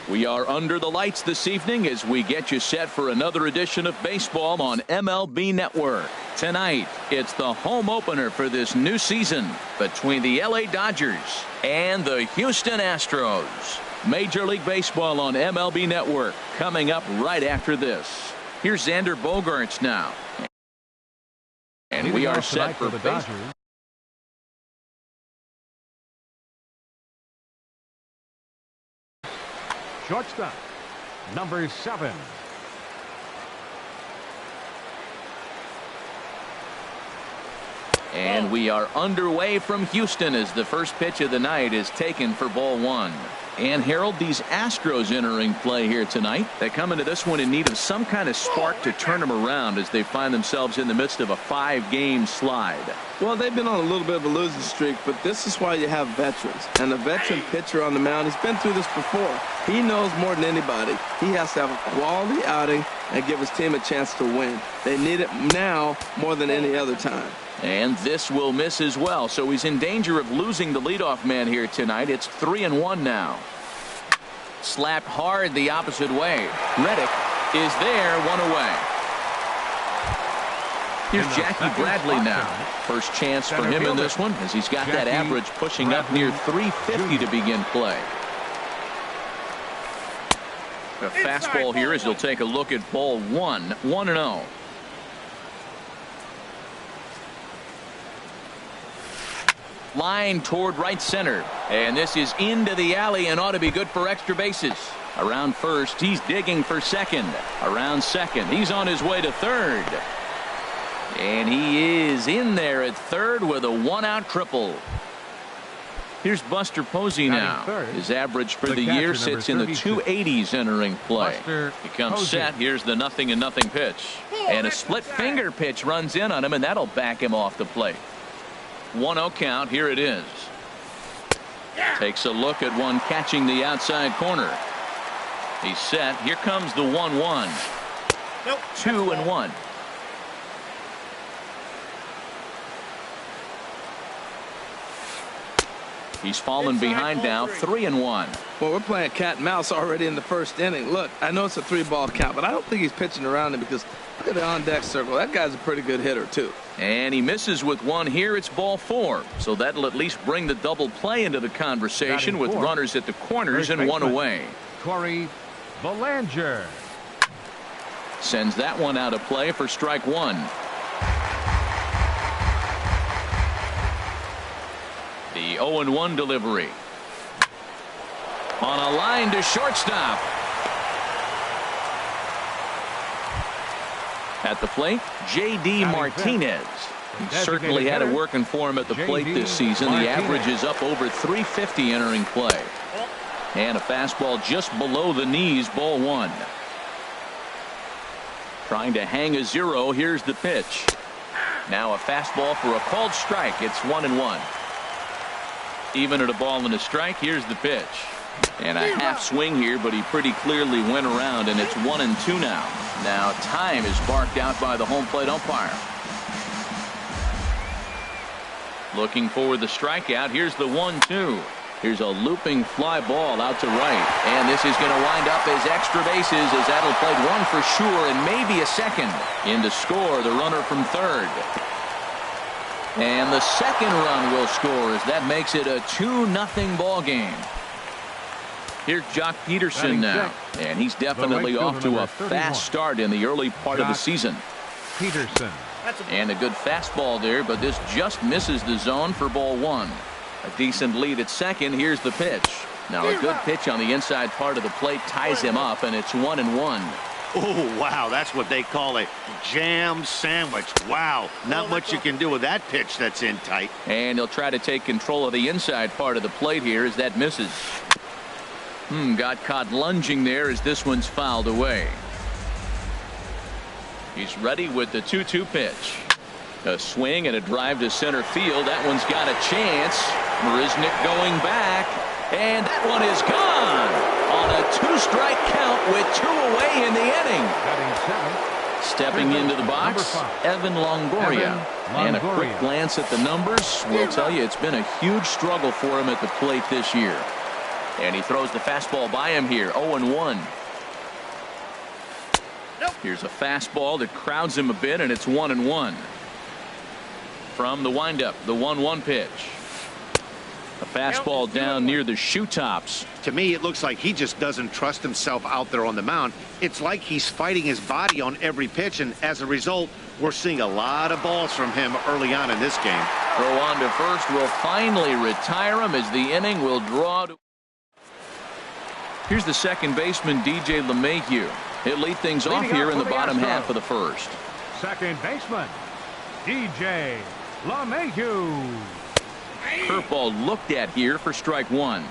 We are under the lights this evening as we get you set for another edition of baseball on MLB Network. Tonight, it's the home opener for this new season between the LA Dodgers and the Houston Astros. Major League Baseball on MLB Network coming up right after this. Here's Xander Bogaerts now. And we are set for baseball. Shortstop, number 7. And we are underway from Houston as the first pitch of the night is taken for ball 1. And Harold, these Astros entering play here tonight. They come into this one in need of some kind of spark to turn them around as they find themselves in the midst of a 5-game slide. Well, they've been on a little bit of a losing streak, but this is why you have veterans. And a veteran pitcher on the mound, he's been through this before. He knows more than anybody. He has to have a quality outing and give his team a chance to win. They need it now more than any other time. And this will miss as well, so he's in danger of losing the leadoff man here tonight. It's 3-1 now. Slapped hard the opposite way. Reddick is there, 1 away. Here's Jackie Bradley now. First chance for him in this one as he's got that average pushing up near 350 to begin play. A fastball here as he'll take a look at ball 1, 1-0. Line toward right center, and this is into the alley and ought to be good for extra bases. Around first, he's digging for second. Around second, he's on his way to third, and he is in there at third with a 1-out triple. Here's Buster Posey now. His average for the year sits in the 280s entering play. He comes set. Here's the 0-0 pitch, and a split finger pitch runs in on him, and that'll back him off the plate. 1-0 count. Here it is. Takes a look at one catching the outside corner. He's set. Here comes the 1-1. 2-1. He's fallen behind now. 3-1. Well, we're playing cat and mouse already in the first inning. Look, I know it's a 3-ball count, but I don't think he's pitching around him because look at the on-deck circle. That guy's a pretty good hitter, too. And he misses with one here. It's ball 4. So that'll at least bring the double play into the conversation with runners at the corners and 1 away. Corey Bellinger sends that one out of play for strike 1. The 0-1 delivery. On a line to shortstop. At the plate, J.D. Martinez. He certainly had it working for him at the plate this season. The average is up over 350 entering play. And a fastball just below the knees, ball 1. Trying to hang a 0. Here's the pitch. Now a fastball for a called strike. It's 1-1. Even at a ball and a strike. Here's the pitch. And a half swing here, but he pretty clearly went around, and it's 1-2 now. Now time is barked out by the home plate umpire. Looking for the strikeout. Here's the 1-2. Here's a looping fly ball out to right, and this is going to wind up as extra bases as that'll play 1 for sure and maybe a second. In to score the runner from third. And the second run will score as that makes it a 2-0 ball game. Here's Jock Peterson now, and he's definitely off to a fast start in the early part of the season. Peterson. And a good fastball there, but this just misses the zone for ball 1. A decent lead at second. Here's the pitch. Now a good pitch on the inside part of the plate ties him up, and it's 1-1. Oh, wow, that's what they call a jam sandwich. Wow, not much you can do with that pitch that's in tight. And he'll try to take control of the inside part of the plate here as that misses. Got caught lunging there as this one's fouled away. He's ready with the 2-2 pitch. A swing and a drive to center field. That one's got a chance. Marisnick going back, and that one is gone on a 2-strike count with 2 away in the inning. Stepping into the box, Evan Longoria. And a quick glance at the numbers will tell you it's been a huge struggle for him at the plate this year. And he throws the fastball by him here. 0-1. Here's a fastball that crowds him a bit, and it's 1-1. From the windup, the 1-1 pitch. A fastball down near the shoe tops. To me, it looks like he just doesn't trust himself out there on the mound. It's like he's fighting his body on every pitch, and as a result, we're seeing a lot of balls from him early on in this game. Throw on to first will finally retire him as the inning will draw to. Here's the second baseman, DJ LeMahieu. He'll lead things off here in the bottom half of the first. Second baseman, DJ LeMahieu. Curveball looked at here for strike one.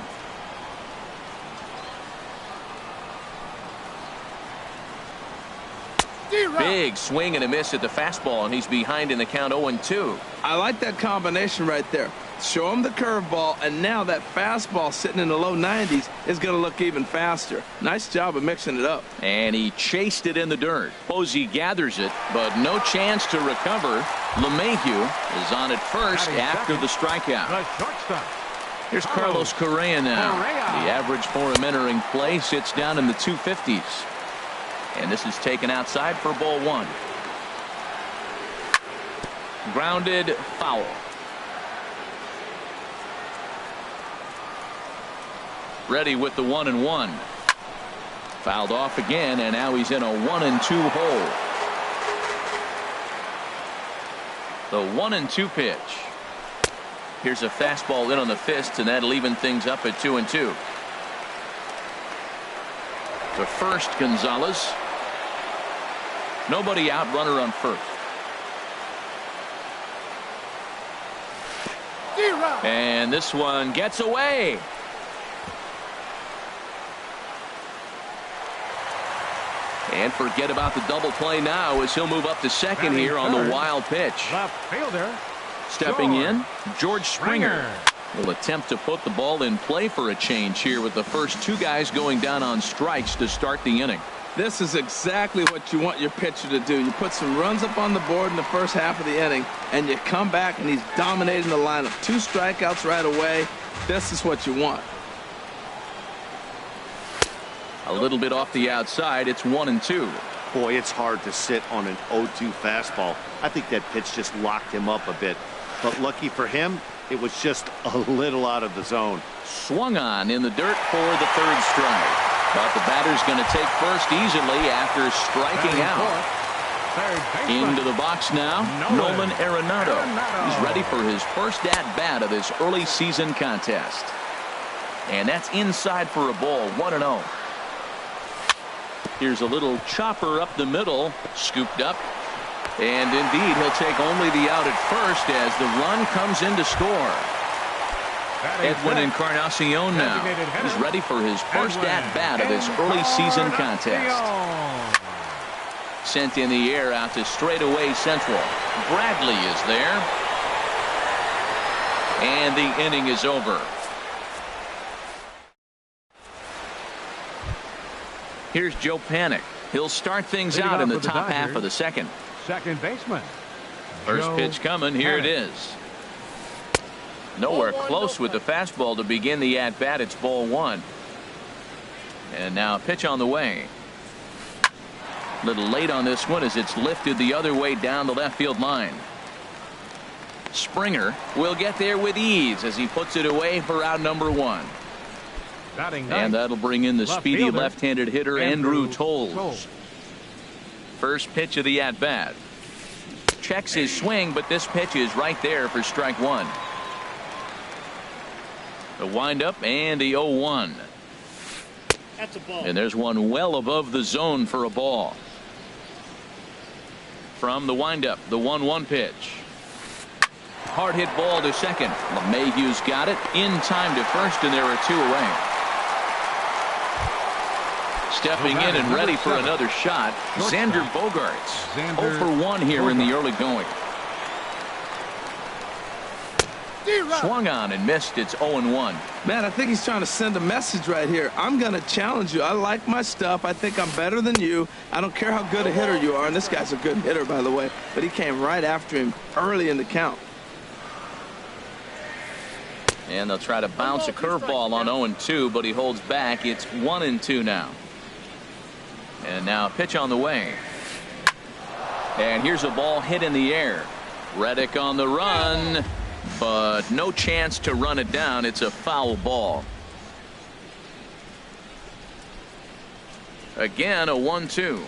Big swing and a miss at the fastball, and he's behind in the count 0-2. I like that combination right there. Show him the curveball, and now that fastball sitting in the low 90s is going to look even faster. Nice job of mixing it up. And he chased it in the dirt. Posey gathers it, but no chance to recover. LeMahieu is on at first after the strikeout. The shortstop. Here's Carlos Correa now. The average for him entering play sits down in the 250s. And this is taken outside for ball one. Grounded foul. Ready with the 1-1. Fouled off again, and now he's in a 1-2 hole. The 1-2 pitch. Here's a fastball in on the fist, and that'll even things up at 2-2. To first, Gonzalez. Nobody out, runner on first. And this one gets away. And forget about the double play now as he'll move up to second here on the wild pitch. Left fielder. Stepping in, George Springer will attempt to put the ball in play for a change here with the first two guys going down on strikes to start the inning. This is exactly what you want your pitcher to do. You put some runs up on the board in the first half of the inning, and you come back and he's dominating the lineup. 2 strikeouts right away. This is what you want. A little bit off the outside. It's 1-2. Boy, it's hard to sit on an 0-2 fastball. I think that pitch just locked him up a bit. But lucky for him, it was just a little out of the zone. Swung on in the dirt for the third strike. But the batter's going to take first easily after striking out. Into the box now, Nolan Arenado. He's ready for his first at-bat of this early season contest. And that's inside for a ball, 1-0. Here's a little chopper up the middle, scooped up. And indeed, he'll take only the out at first as the run comes in to score. Edwin Encarnacion now. He's ready for his first at-bat of this early season contest. Sent in the air out to straightaway central. Bradley is there. And the inning is over. Here's Joe Panik. He'll start things out in the top half of the second. Second baseman. First pitch coming. Here it is. Nowhere close with the fastball to begin the at-bat. It's ball one. And now a pitch on the way. A little late on this one as it's lifted the other way down the left field line. Springer will get there with ease as he puts it away for out number one. And that'll bring in the speedy left-handed hitter Andrew Toles. First pitch of the at-bat. Checks his swing, but this pitch is right there for strike one. The windup and the 0-1. That's a ball. And there's one well above the zone for a ball. From the windup, the 1-1 pitch. Hard hit ball to second. LeMahieu's got it in time to first, and there are two away. Stepping in and ready for another shot, Xander Bogaerts. 0 for 1 here in the early going. Swung on and missed. It's 0-1. Man, I think he's trying to send a message right here. I'm going to challenge you. I like my stuff. I think I'm better than you. I don't care how good a hitter you are. And this guy's a good hitter, by the way. But he came right after him early in the count. And they'll try to bounce a curveball on 0-2, but he holds back. It's 1-2 now. And now a pitch on the way. And here's a ball hit in the air. Reddick on the run, but no chance to run it down. It's a foul ball. Again, a 1-2.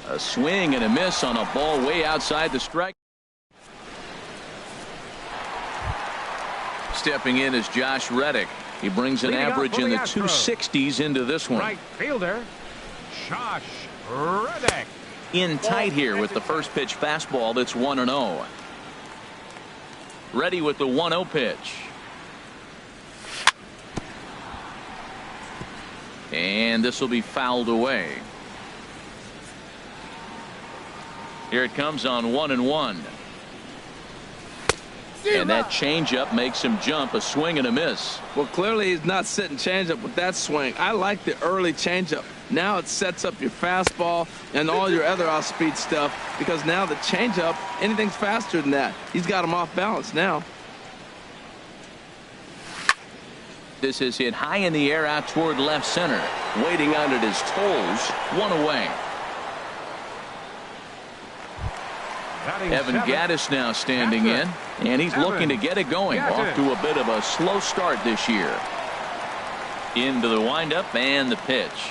A swing and a miss on a ball way outside the strike. Stepping in is Josh Reddick. He brings an average in the 260s into this one. Right fielder, Josh Reddick. In tight here with the first pitch fastball. That's 1-0. Ready with the 1-0 pitch. And this will be fouled away. Here it comes on 1-1. And that changeup makes him jump. A swing and a miss. Well, clearly he's not sitting changeup with that swing. I like the early changeup. Now it sets up your fastball and all your other off-speed stuff, because now the changeup, anything's faster than that. He's got him off balance now. This is hit high in the air out toward left center. Waiting on it is Toles. One away. Evan Gattis now standing in, and he's looking to get it going. Off to a bit of a slow start this year. Into the windup and the pitch.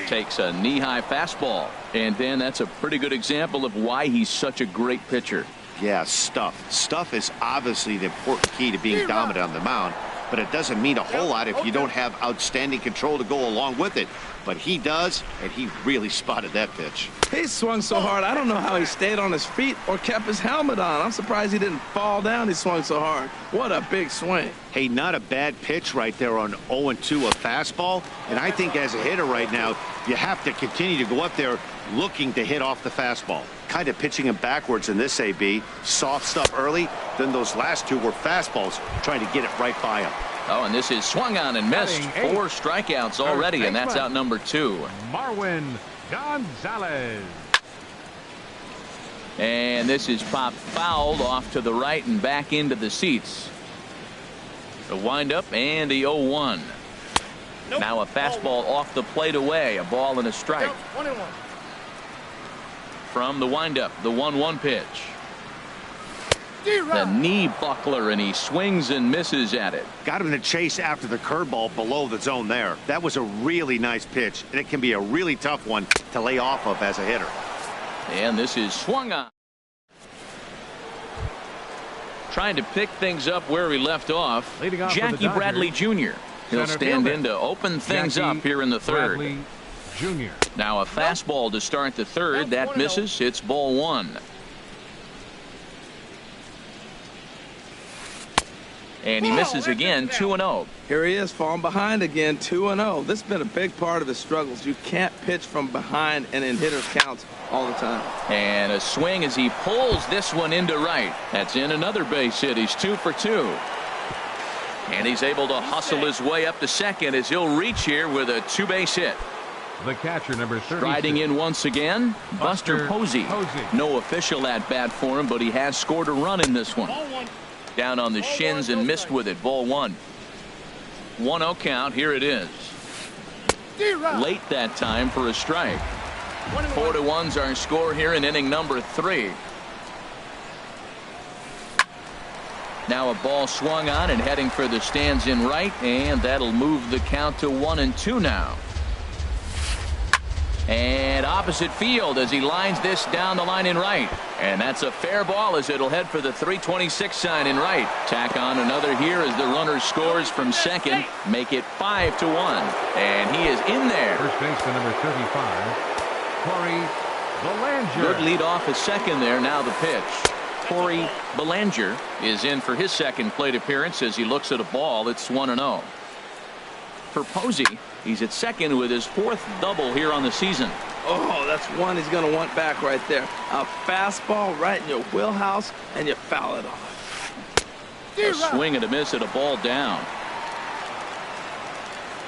Takes a knee-high fastball, and then that's a pretty good example of why he's such a great pitcher. Yeah, stuff. Stuff is obviously the important key to being dominant on the mound, but it doesn't mean a whole lot if you don't have outstanding control to go along with it. But he does, and he really spotted that pitch. He swung so hard, I don't know how he stayed on his feet or kept his helmet on. I'm surprised he didn't fall down. He swung so hard. What a big swing. Hey, not a bad pitch right there on 0-2, a fastball. And I think as a hitter right now, you have to continue to go up there looking to hit off the fastball. Kind of pitching him backwards in this AB. Soft stuff early, then those last two were fastballs, trying to get it right by him. Oh, and this is swung on and missed. 4 strikeouts already, and that's out number 2. Marwin Gonzalez. And this is popped fouled off to the right and back into the seats. The windup and the 0-1. Nope. Now a fastball off the plate away. A ball and a strike. 1-1. From the windup, the 1-1 pitch. The knee buckler, and he swings and misses at it. Got him to chase after the curveball below the zone there. That was a really nice pitch, and it can be a really tough one to lay off of as a hitter. And this is swung on. Trying to pick things up where he left off. Jackie Bradley Jr. He'll stand in to open things up here in the third. Now a fastball to start the third. That misses. It's ball 1. And he misses again. 2-0. Here he is, falling behind again. 2-0. This has been a big part of his struggles. You can't pitch from behind and in hitters counts all the time. And a swing as he pulls this one into right. That's in another base hit. He's 2 for 2. And he's able to hustle his way up to second as he'll reach here with a 2-base hit. The catcher, number 30. Striding in once again, Buster Posey. No official at bat for him, but he has scored a run in this one. Down on the shins and missed with it. Ball 1. 1-0 count. Here it is. Late that time for a strike. 4-1's our score here in inning number 3. Now a ball swung on and heading for the stands in right, and that'll move the count to 1-2 now. And opposite field as he lines this down the line in right. And that's a fair ball as it'll head for the 326 sign in right. Tack on another here as the runner scores from second. Make it 5-1. And he is in there. First baseman number 35, Corey Belanger. Good lead off at second there. Now the pitch. Corey Belanger is in for his second plate appearance as he looks at a ball. It's 1-0. For Posey, he's at second with his 4th double here on the season. Oh, that's one he's going to want back right there. A fastball right in your wheelhouse, and you foul it off. A swing and a miss at a ball down.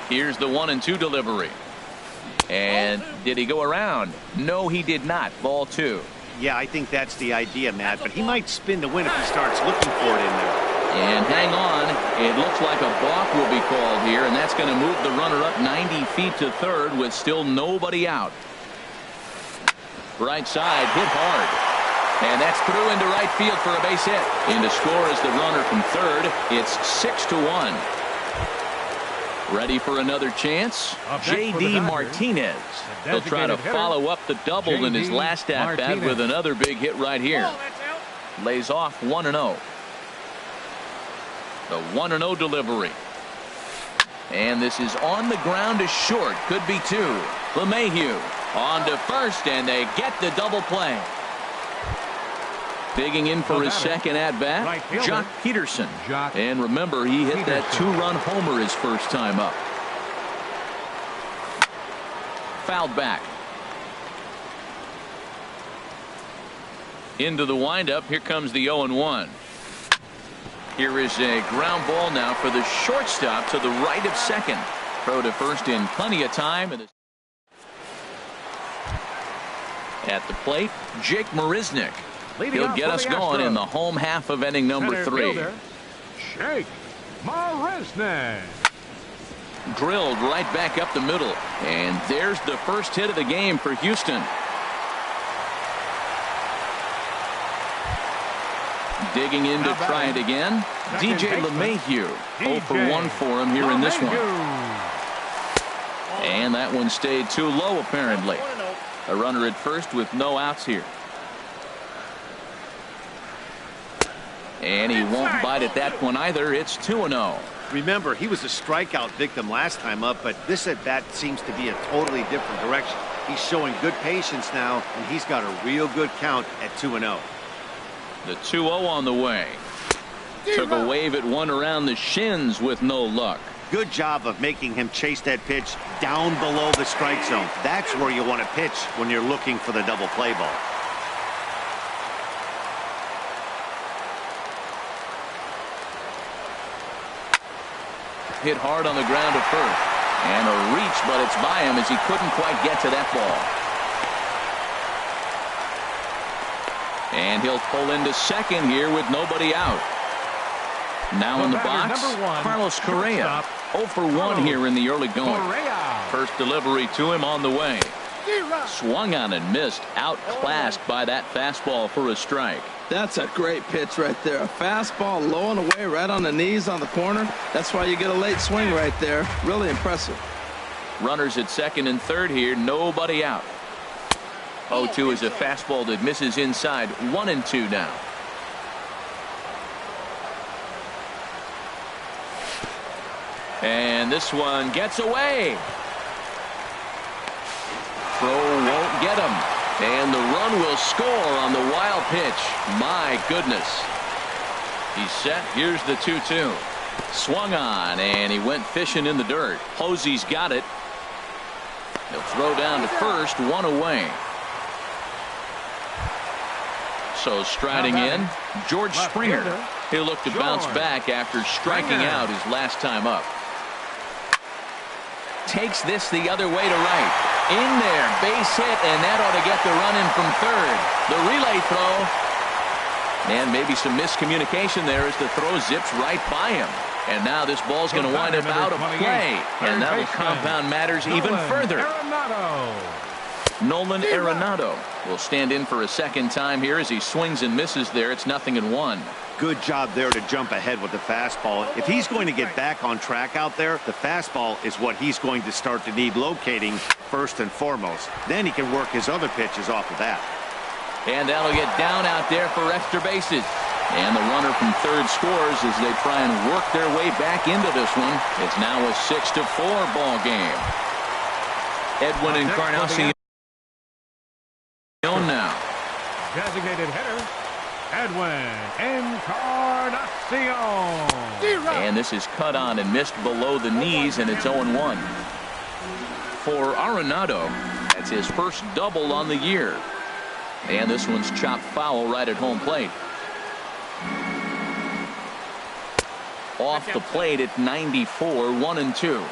Here's the 1-2 delivery. And did he go around? No, he did not. Ball 2. Yeah, I think that's the idea, Matt, but he might spin to win if he starts looking for it in there. And hang on, it looks like a balk will be called here, and that's going to move the runner up 90 feet to third with still nobody out. Right side, hit hard. And that's through into right field for a base hit. In to score is the runner from third. It's 6-1. Ready for another chance? J.D. Martinez. He'll try to follow up the double in his last at-bat with another big hit right here. Lays off 1-0. The 1-0 delivery. And this is on the ground to short. Could be two. LeMahieu on to first, and they get the double play. Digging in for his second at-bat, Jock Peterson. And remember, he hit that two-run homer his first time up. Fouled back. Into the windup. Here comes the 0-1. Here is a ground ball now for the shortstop to the right of second. Throw to first in plenty of time. At the plate, Jake Marisnick. He'll get us going in the home half of inning number 3. Jake Marisnick. Drilled right back up the middle. And there's the first hit of the game for Houston. Digging in to try it again. DJ LeMahieu. 0 for 1 for him here in this one. And that one stayed too low apparently. A runner at first with no outs here. And he won't bite at that one either. It's 2-0. Remember, he was a strikeout victim last time up, but this at bat seems to be a totally different direction. He's showing good patience now, and he's got a real good count at 2-0. The 2-0 on the way. Took a wave at one around the shins with no luck. Good job of making him chase that pitch down below the strike zone. That's where you want to pitch when you're looking for the double play ball. Hit hard on the ground at first. And a reach, but it's by him as he couldn't quite get to that ball. And he'll pull into second here with nobody out. Now in the box, Carlos Correa. 0 for 1 here in the early going. First delivery to him on the way. Swung on and missed. Outclassed by that fastball for a strike. That's a great pitch right there. A fastball low and away right on the knees on the corner. That's why you get a late swing right there. Really impressive. Runners at second and third here. Nobody out. 0-2 is a fastball that misses inside. 1-2 now. And this one gets away. Throw won't get him. And the run will score on the wild pitch. My goodness. He's set. Here's the 2-2. Swung on, and he went fishing in the dirt. Posey's got it. He'll throw down to first. One away. So striding in, George Springer. He'll look to bounce back after striking out his last time up. Takes this the other way to right. In there, base hit, and that ought to get the run in from third. The relay throw. And maybe some miscommunication there as the throw zips right by him. And now this ball's going to wind up out of play. And that will compound matters even further. Nolan Arenado will stand in for a second time here as he swings and misses there. It's 0-1. Good job there to jump ahead with the fastball. If he's going to get back on track out there, the fastball is what he's going to start to need locating first and foremost. Then he can work his other pitches off of that. And that'll get down out there for extra bases. And the runner from third scores as they try and work their way back into this one. It's now a 6-4 ball game. Edwin Encarnacion now. Designated hitter, Edwin Encarnacion. And this is cut on and missed below the knees, and it's 0-1. For Arenado, that's his first double on the year. And this one's chopped foul right at home plate. Off the plate at 94, 1-2.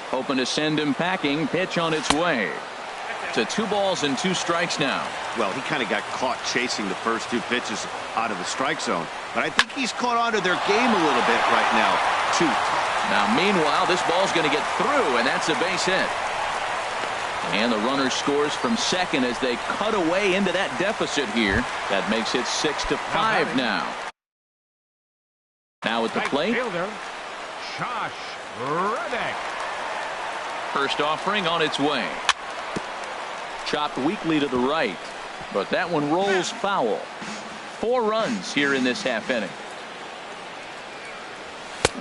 Hoping to send him packing. Pitch on its way. to 2 balls and 2 strikes now. Well, he kind of got caught chasing the first 2 pitches out of the strike zone. But I think he's caught on to their game a little bit right now. 2. Now, meanwhile, this ball's going to get through, and that's a base hit. And the runner scores from second as they cut away into that deficit here. That makes it 6-5 now. Now at the plate, Fielder, Josh Reddick. first offering on its way. Chopped weakly to the right, but that one rolls foul. 4 runs here in this half inning.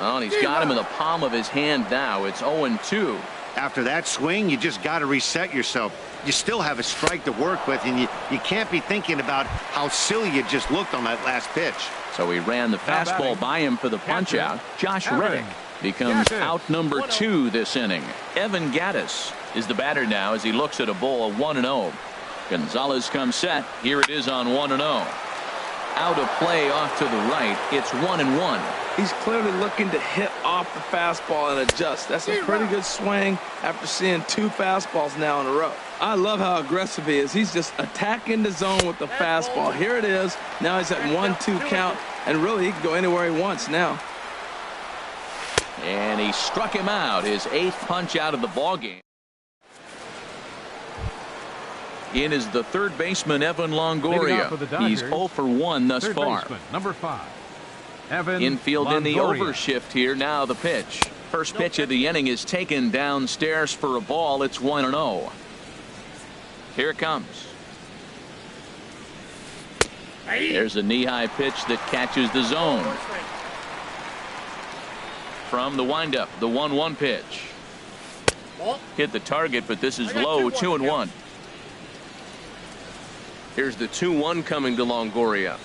Oh, and he's got him in the palm of his hand now. It's 0-2. After that swing, you just got to reset yourself. You still have a strike to work with, and you can't be thinking about how silly you just looked on that last pitch. So he ran the fastball by him for the punch out. Josh Reddick becomes out number 2 this inning. Evan Gattis is the batter now as he looks at a ball of 1-0. Gonzalez comes set. Here it is on 1-0. Out of play off to the right. It's 1-1. He's clearly looking to hit off the fastball and adjust. That's a pretty good swing after seeing 2 fastballs now in a row. I love how aggressive he is. He's just attacking the zone with the fastball. Here it is. Now he's at 1-2 count, and really he can go anywhere he wants now. And he struck him out. His 8th punch out of the ballgame. In is the third baseman, Evan Longoria. He's 0 for 1 thus far. Baseman, number 5. Evan Infield Longoria. in the overshift here. Now the pitch. First pitch of the inning is taken downstairs for a ball. It's 1-0. Here it comes. There's a knee-high pitch that catches the zone. From the windup, the 1-1 pitch. Hit the target, but this is low. 2-1. Here's the 2-1 coming to Longoria.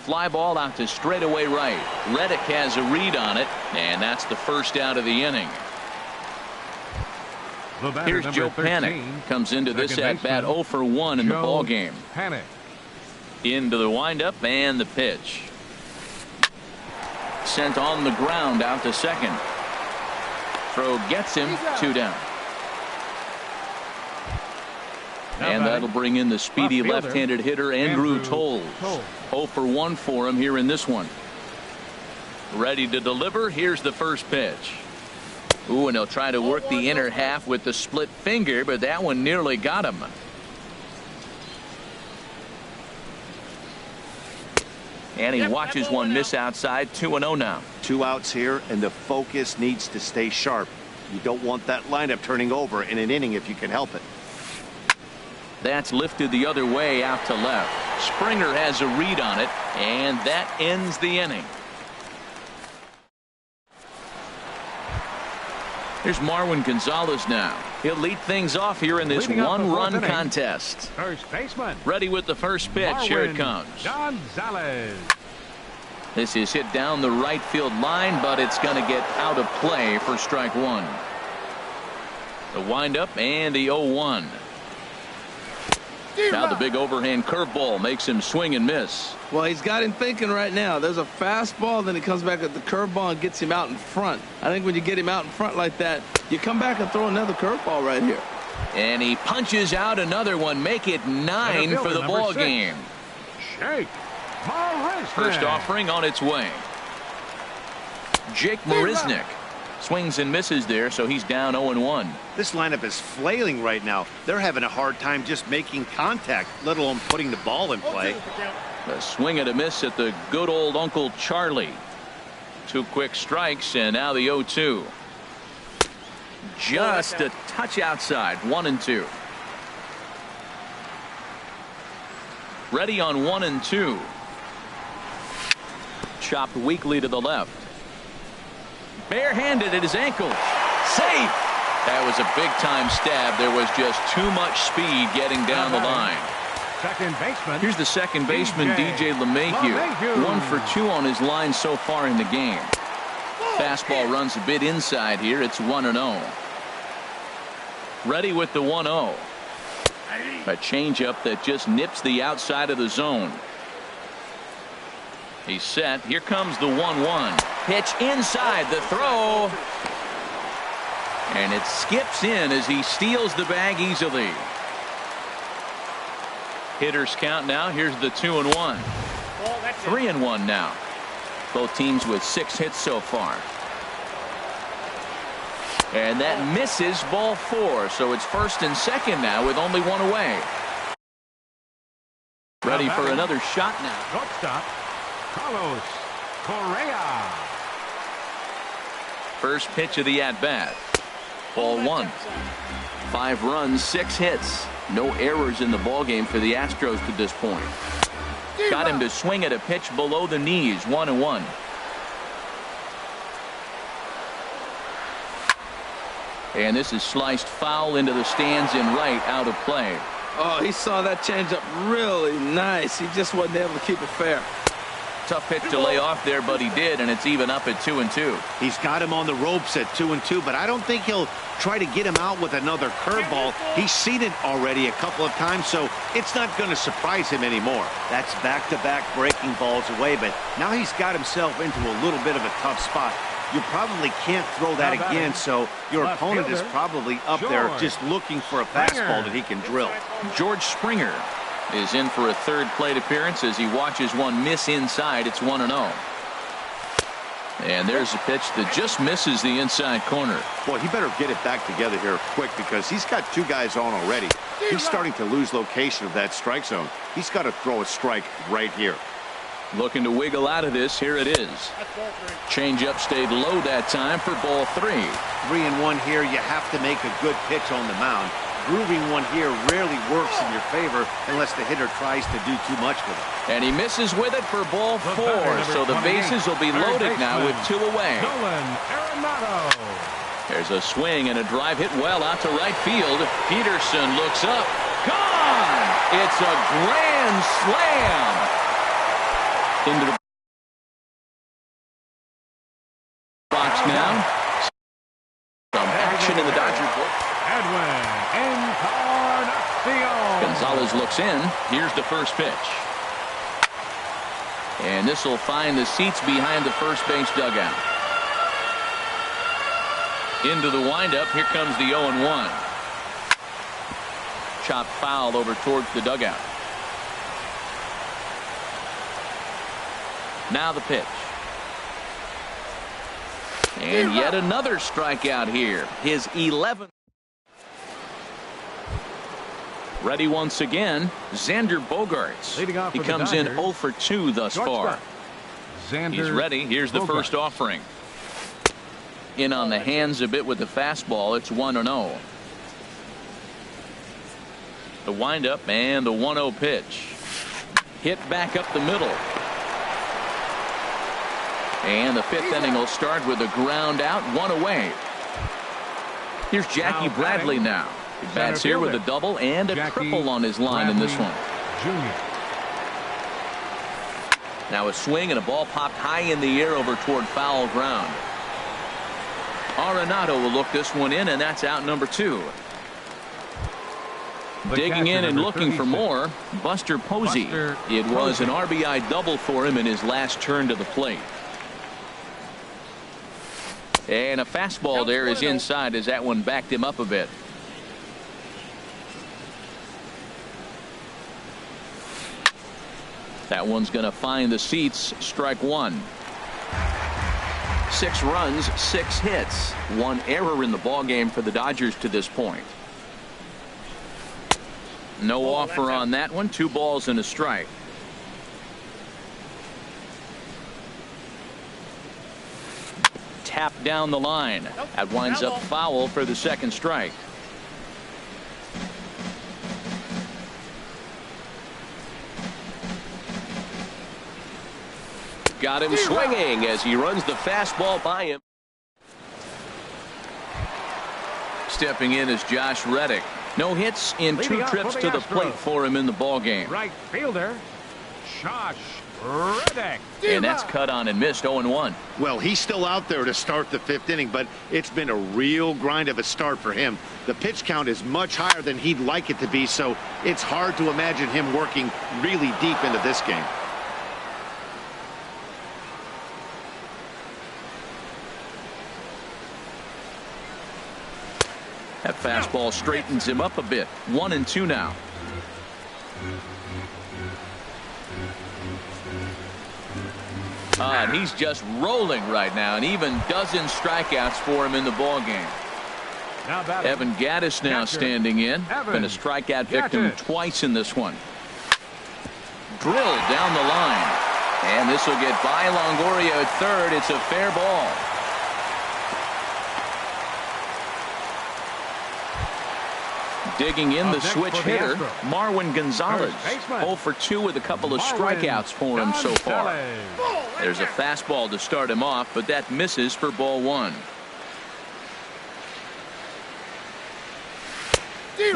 Fly ball out to straightaway right. Reddick has a read on it, and that's the first out of the inning. Here's Joe 13, Panik. Comes into this at-bat 0 for 1 in the ball game. Panik. Into the windup and the pitch. Sent on the ground out to second. Throw gets him. 2 down. And that'll bring in the speedy left-handed hitter Andrew Toles. 0 for 1 for him here in this one. Ready to deliver. Here's the first pitch. Ooh, and he'll try to work the inner half with the split finger, but that one nearly got him. And he watches one miss outside. 2-0 now. 2 outs here, and the focus needs to stay sharp. You don't want that lineup turning over in an inning if you can help it. That's lifted the other way out to left. Springer has a read on it, and that ends the inning. Here's Marwin Gonzalez now. He'll lead things off here in this one-run contest. First baseman. Ready with the first pitch. Marwin Here it comes. Gonzalez. This is hit down the right field line, but it's going to get out of play for strike 1. The windup and the 0-1. Now the big overhand curveball makes him swing and miss. Well, he's got him thinking right now. There's a fastball, then he comes back at the curveball and gets him out in front. I think when you get him out in front like that, you come back and throw another curveball right here. And he punches out another one. Make it 9 for the ball game. Jake Marisnick. First offering on its way. Jake Marisnick swings and misses there, so he's down 0-1. This lineup is flailing right now. They're having a hard time just making contact, let alone putting the ball in play. A swing and a miss at the good old Uncle Charlie. 2 quick strikes, and now the 0-2. Just a touch outside. 1-2. Ready on 1-2. Chopped weakly to the left. Barehanded at his ankle. Safe. That was a big-time stab. There was just too much speed getting down the line. Second baseman. Here's the second baseman, DJ LeMahieu. 1 for 2 on his line so far in the game. Fastball runs a bit inside here. It's 1-0. Ready with the 1-0. A changeup that just nips the outside of the zone. He's set. Here comes the 1-1. Pitch inside. The throw. And it skips in as he steals the bag easily. Hitters count now. Here's the 2-1. 3-1 now. Both teams with 6 hits so far. And that misses, ball 4. So it's first and second now with only 1 away. Ready for another shot now. Shortstop, Carlos Correa. First pitch of the at-bat. Ball 1. 5 runs, 6 hits. No errors in the ballgame for the Astros to this point. Got him to swing at a pitch below the knees. 1-1. And this is sliced foul into the stands in right, out of play. Oh, he saw that changeup really nice. He just wasn't able to keep it fair. Tough pitch to lay off there, but he did, and it's even up at 2-2. He's got him on the ropes at 2-2, but I don't think he'll try to get him out with another curveball. He's seen it already a couple of times, so it's not going to surprise him anymore. That's back-to-back breaking balls away, but now he's got himself into a little bit of a tough spot. You probably can't throw that again, so your opponent is probably up there just looking for a fastball that he can drill. George Springer is in for a third plate appearance as he watches one miss inside. It's 1-0. And there's a pitch that just misses the inside corner. Boy, he better get it back together here quick because he's got 2 guys on already. He's starting to lose location of that strike zone. He's got to throw a strike right here. Looking to wiggle out of this. Here it is. Changeup stayed low that time for ball 3. 3-1 here. You have to make a good pitch on the mound. Grooving one here rarely works in your favor unless the hitter tries to do too much with it. And he misses with it for ball 4. So the bases will be loaded now with 2 away. Nolan Arenado. There's a swing and a drive hit well out to right field. Peterson looks up. Gone! It's a grand slam. Into the box now. Some action in the Dodger book. Edwin Encarnacion. Gonzalez looks in. Here's the first pitch. And this will find the seats behind the first base dugout. Into the windup. Here comes the 0-1. Chopped foul over towards the dugout. Now the pitch. And yet another strikeout here. His 11th. Ready once again. Xander Bogaerts. He comes in 0 for 2 thus far. He's ready. Here's the first offering. In on the hands a bit with the fastball. It's 1-0. The windup and the 1-0 pitch. Hit back up the middle. And the 5th inning will start with a ground out, 1 away. Here's Jackie Bradley now. He bats here with a double and a triple on his line in this one. Now a swing and a ball popped high in the air over toward foul ground. Arenado will look this one in, and that's out number 2. Digging in and looking for more, Buster Posey. It was an RBI double for him in his last turn to the plate. And a fastball there is inside as that one backed him up a bit. That one's going to find the seats. Strike 1. 6 runs, 6 hits. 1 error in the ballgame for the Dodgers to this point. No offer on that one. 2 balls and a strike. Tap down the line. That winds up foul for the second strike. Got him swinging as he runs the fastball by him. Stepping in is Josh Reddick. No hits in 2 trips to the plate for him in the ballgame. Right fielder, Josh Reddick. And that's cut on and missed. 0-1. Well, he's still out there to start the 5th inning, but it's been a real grind of a start for him. The pitch count is much higher than he'd like it to be, so it's hard to imagine him working really deep into this game. That fastball straightens him up a bit. 1-2 now. And he's just rolling right now, and even dozen strikeouts for him in the ball game. Evan Gattis now standing in. Been a strikeout victim twice in this one. Drilled down the line. And this will get by Longoria at third. It's a fair ball. Digging in the switch hitter, Marwin Gonzalez. 0 for 2 with a couple of strikeouts for him so far. There's a fastball to start him off, but that misses for ball 1.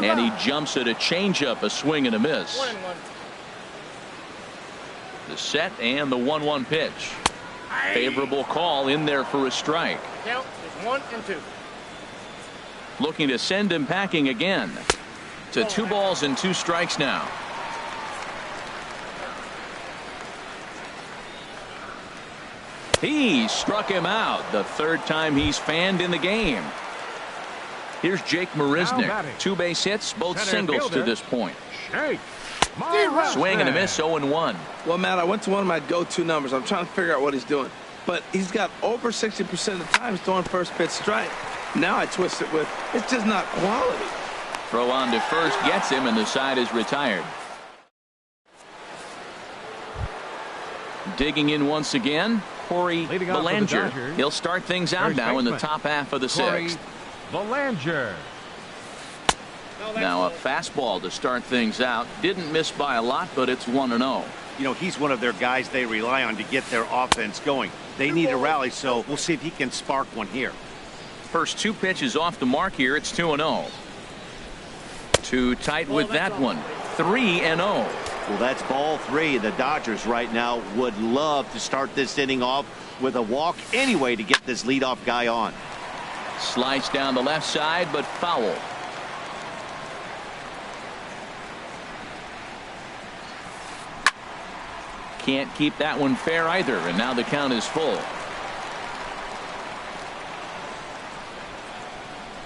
And he jumps at a changeup, a swing and a miss. The set and the 1-1 pitch. Favorable call in there for a strike. Count is 1-2. Looking to send him packing again. To 2 balls and 2 strikes now. He struck him out. The 3rd time he's fanned in the game. Here's Jake Marisnick. 2 base hits, both singles to this point. Swing and a miss, 0-1. Well, Matt, I went to one of my go-to numbers. I'm trying to figure out what he's doing. But he's got over 60% of the time throwing first pitch strike. Now I twist it with, it's just not quality. Throw on to first gets him, and the side is retired. Digging in once again, Corey Belanger. He'll start things out now in the top half of the 6th. Belanger. Now a fastball to start things out. Didn't miss by a lot, but it's 1-0. You know, he's one of their guys they rely on to get their offense going. They need a rally, so we'll see if he can spark one here. First 2 pitches off the mark here. It's 2-0. Too tight with that one. 3-0. Well, that's ball 3. The Dodgers right now would love to start this inning off with a walk anyway to get this leadoff guy on. Slice down the left side, but foul. Can't keep that one fair either, and now the count is full.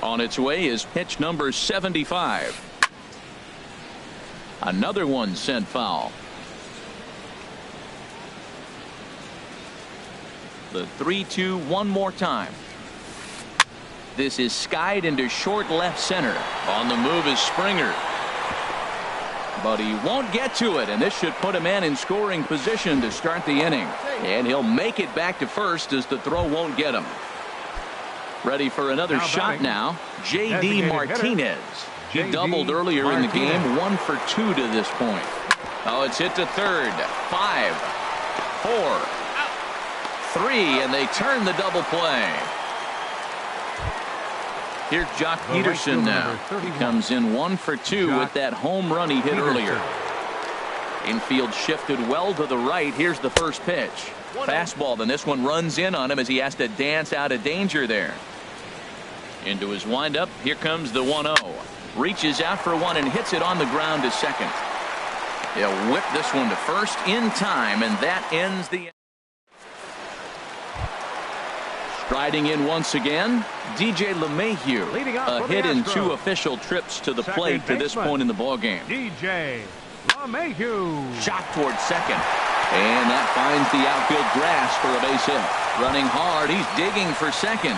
On its way is pitch number 75. Another one sent foul. The 3-2 one more time. This is skied into short left center. On the move is Springer. But he won't get to it, and this should put a man in scoring position to start the inning. And he'll make it back to first as the throw won't get him. Ready for another shot now. J.D. Martinez. He doubled earlier in the game. 1 for 2 to this point. Oh, it's hit to third. 5, 4, 3, and they turn the double play. Here's Jock Peterson now. He comes in 1 for 2 with that home run he hit earlier. Infield shifted well to the right. Here's the first pitch. Fastball, then this one runs in on him as he has to dance out of danger there. Into his windup. Here comes the 1-0. Reaches out for one and hits it on the ground to second. He'll whip this one to first in time, and that ends the inning. Striding in once again, DJ LeMahieu. A hit in 2 official trips to the plate to this point in the ballgame. DJ LeMahieu. Shot toward second. And that finds the outfield grass for a base hit. Running hard, he's digging for second.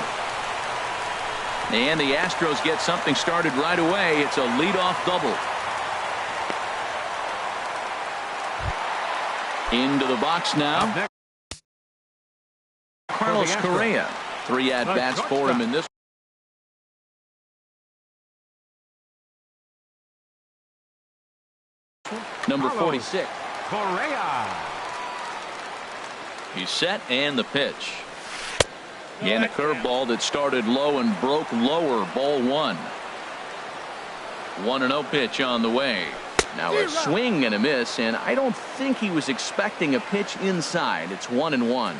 And the Astros get something started right away. It's a leadoff double. Into the box now. Carlos Correa. 3 at-bats for him in this. Number 46. Correa. He's set, and the pitch. And a curveball that started low and broke lower. Ball 1. 1-0 pitch on the way. Now a swing and a miss, and I don't think he was expecting a pitch inside. It's 1-1.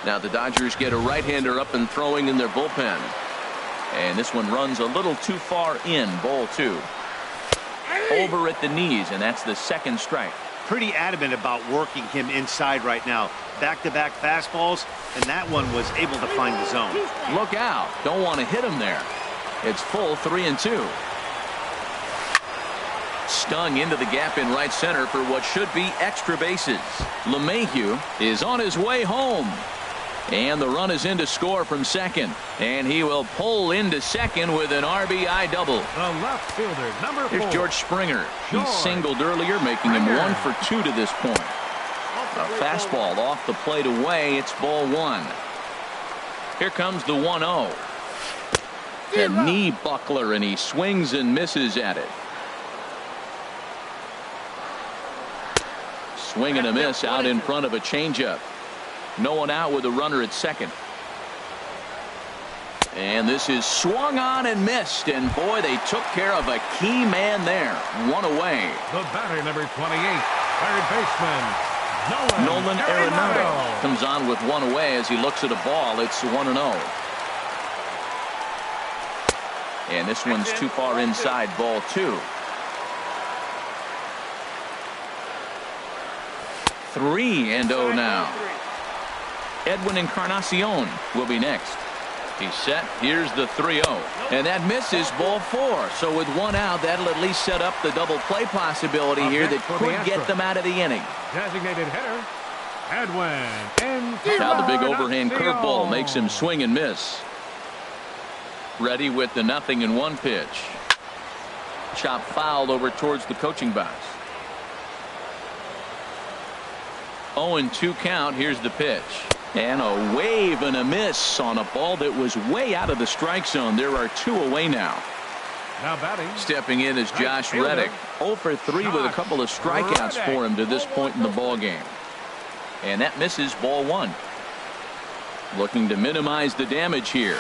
Now the Dodgers get a right-hander up and throwing in their bullpen. And this one runs a little too far in. Ball 2. Over at the knees, and that's the second strike. Pretty adamant about working him inside right now. Back-to-back fastballs, and that one was able to find the zone. Look out. Don't want to hit him there. It's full 3-2. Stung into the gap in right center for what should be extra bases. LeMahieu is on his way home. And the run is in to score from second. And he will pull into second with an RBI double. The left fielder, number 4. Here's George Springer. He George singled earlier, making him Springer. 1 for 2 to this point. A fastball off the plate away. It's ball 1. Here comes the 1-0. A knee buckler, and he swings and misses at it. Swing and a miss out in front of a changeup. No one out with a runner at second. And this is swung on and missed. And boy, they took care of a key man there. 1 away. The batter, number 28, third baseman, Nolan Arenado comes on with 1 away as he looks at a ball. It's 1-0. And this one's too far inside, ball 2. 3-0 now. Edwin Encarnacion will be next. He's set. Here's the 3-0. And that misses, ball 4. So with 1 out, that'll at least set up the double play possibility here that could get them out of the inning. Designated hitter, Edwin. Now the big overhand curveball makes him swing and miss. Ready with the 0-1 pitch. Chop fouled over towards the coaching box. 0-2 count. Here's the pitch. And a wave and a miss on a ball that was way out of the strike zone. There are 2 away now. Now batting. Stepping in is Josh Reddick. 0 for 3 with a couple of strikeouts for him to this point in the ball game. And that misses, ball 1. Looking to minimize the damage here.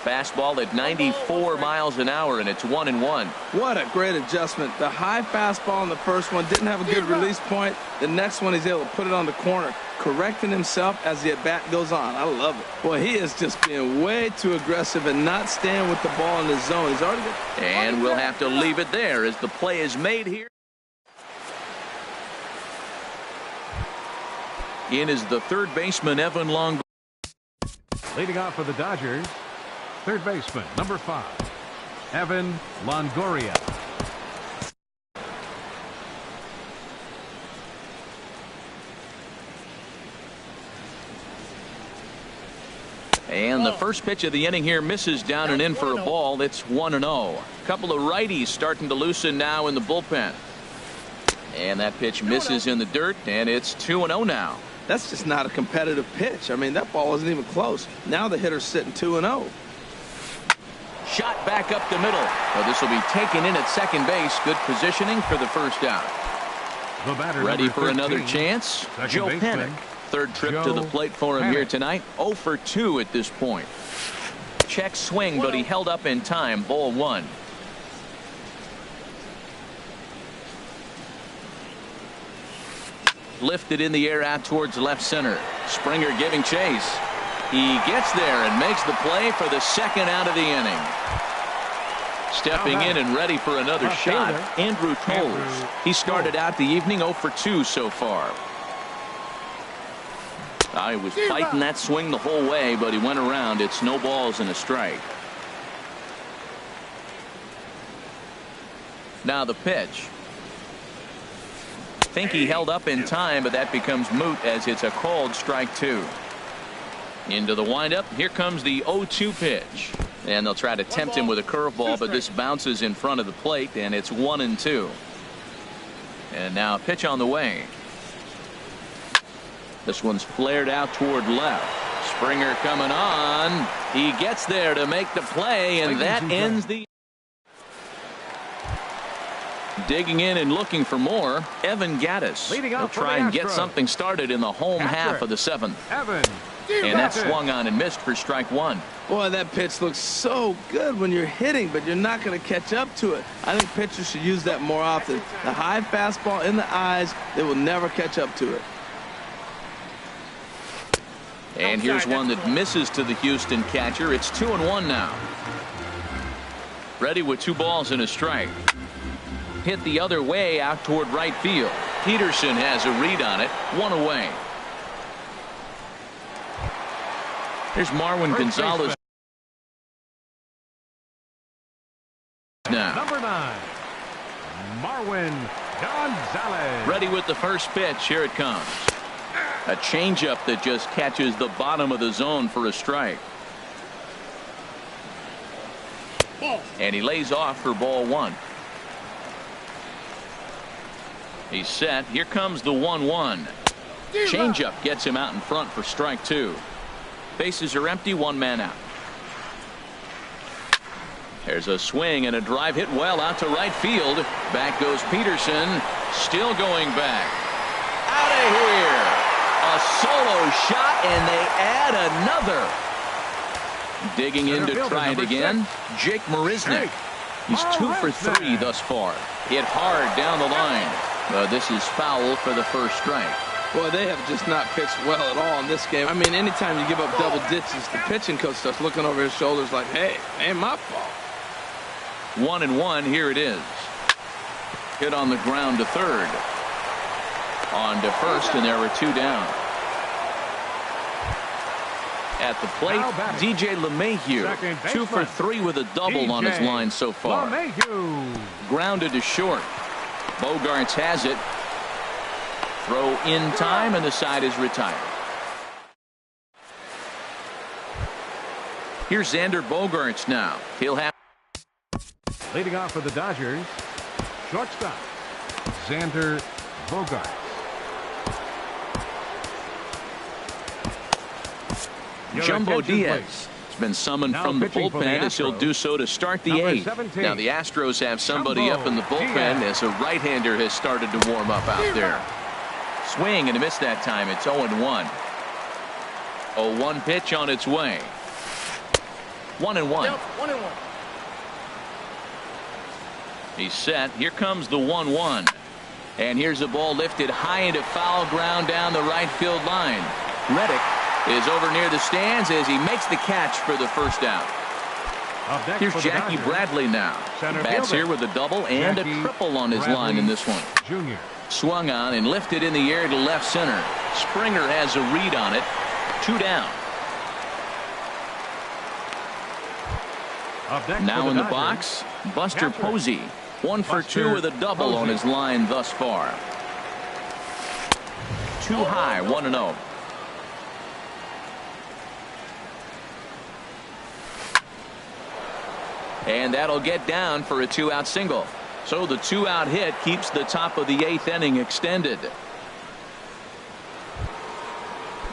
Fastball at 94 miles an hour, and it's 1-1. What a great adjustment. The high fastball in the first one didn't have a good release point. The next one he's able to put it on the corner, correcting himself as the at-bat goes on. I love it. Boy, he is just being way too aggressive and not staying with the ball in the zone. He's already got... And we'll have to leave it there as the play is made here. In is the third baseman, Evan Longoria. Leading off for the Dodgers, third baseman, number 5, Evan Longoria. And the first pitch of the inning here misses down and in for a ball. It's 1-0. A couple of righties starting to loosen now in the bullpen. And that pitch misses in the dirt, and it's 2-0 now. That's just not a competitive pitch. I mean, that ball wasn't even close. Now the hitter's sitting 2-0. Shot back up the middle. Well, this will be taken in at second base. Good positioning for the first out. The batter, ready for 13, another chance. Joe baseman, Panik. Third trip to the plate for him here tonight. 0 for 2 at this point. Check swing, but he held up in time. Ball 1. Lifted in the air out towards left center. Springer giving chase. He gets there and makes the play for the second out of the inning. Stepping in and ready for another shot, Andrew Toles. He started out the evening 0 for 2 so far. He was fighting that swing the whole way, but he went around. It's no balls and a strike. Now the pitch. Think he held up in time, but that becomes moot as it's a called strike 2. Into the windup. Here comes the 0-2 pitch. And they'll try to tempt him with a curveball, but this bounces in front of the plate, and it's 1-2. And now a pitch on the way. This one's flared out toward left. Springer coming on. He gets there to make the play, and that ends the... Digging in and looking for more, Evan Gattis. He'll try and get something started in the home half of the 7th. And that swung on and missed for strike 1. Boy, that pitch looks so good when you're hitting, but you're not going to catch up to it. I think pitchers should use that more often. The high fastball in the eyes, they will never catch up to it. And here's one that misses to the Houston catcher. It's 2-1 now. Ready with 2 balls and a strike. Hit the other way out toward right field. Peterson has a read on it. 1 away. Here's Marwin Gonzalez. Now, Number 9, Marwin Gonzalez. ready with the first pitch. Here it comes. A changeup that just catches the bottom of the zone for a strike. And he lays off for ball 1. He's set. Here comes the 1-1. Changeup gets him out in front for strike 2. Bases are empty, 1 man out. There's a swing and a drive hit well out to right field. Back goes Peterson. Still going back. Out of here. A solo shot, and they add another. Digging in to try it again. Jake Marisnick. He's 2 for 3 thus far. Hit hard down the line. This is foul for the first strike. Boy, they have just not pitched well at all in this game. I mean, anytime you give up double digits, the pitching coach starts looking over his shoulders like, hey, ain't my fault. 1-1. Here it is. Hit on the ground to third. On to first, and there were 2 down. At the plate, DJ LeMahieu, 2 for 3 with a double on his line so far. Grounded to short. Bogaerts has it. Throw in time, and the side is retired. Here's Xander Bogaerts now. He'll have. Leading off for the Dodgers, shortstop, Xander Bogaerts. Jumbo Diaz has been summoned from the bullpen as he'll do so to start the 8th. Now the Astros have somebody up in the bullpen as a right-hander has started to warm up out there. Swing and a miss that time. It's 0-1. 0-1 pitch on its way. 1-1. He's set. Here comes the 1-1. And here's a ball lifted high into foul ground down the right field line. Reddick is over near the stands as he makes the catch for the first out. Here's Jackie Bradley now. Bats here with a double and a triple on his line in this one. Junior. Swung on and lifted in the air to left center. Springer has a read on it. 2 down. Now in the box, Buster Posey. 1 for 2 with a double on his line thus far. Too high, 1-0. And that'll get down for a 2-out single. So the 2-out hit keeps the top of the 8th inning extended.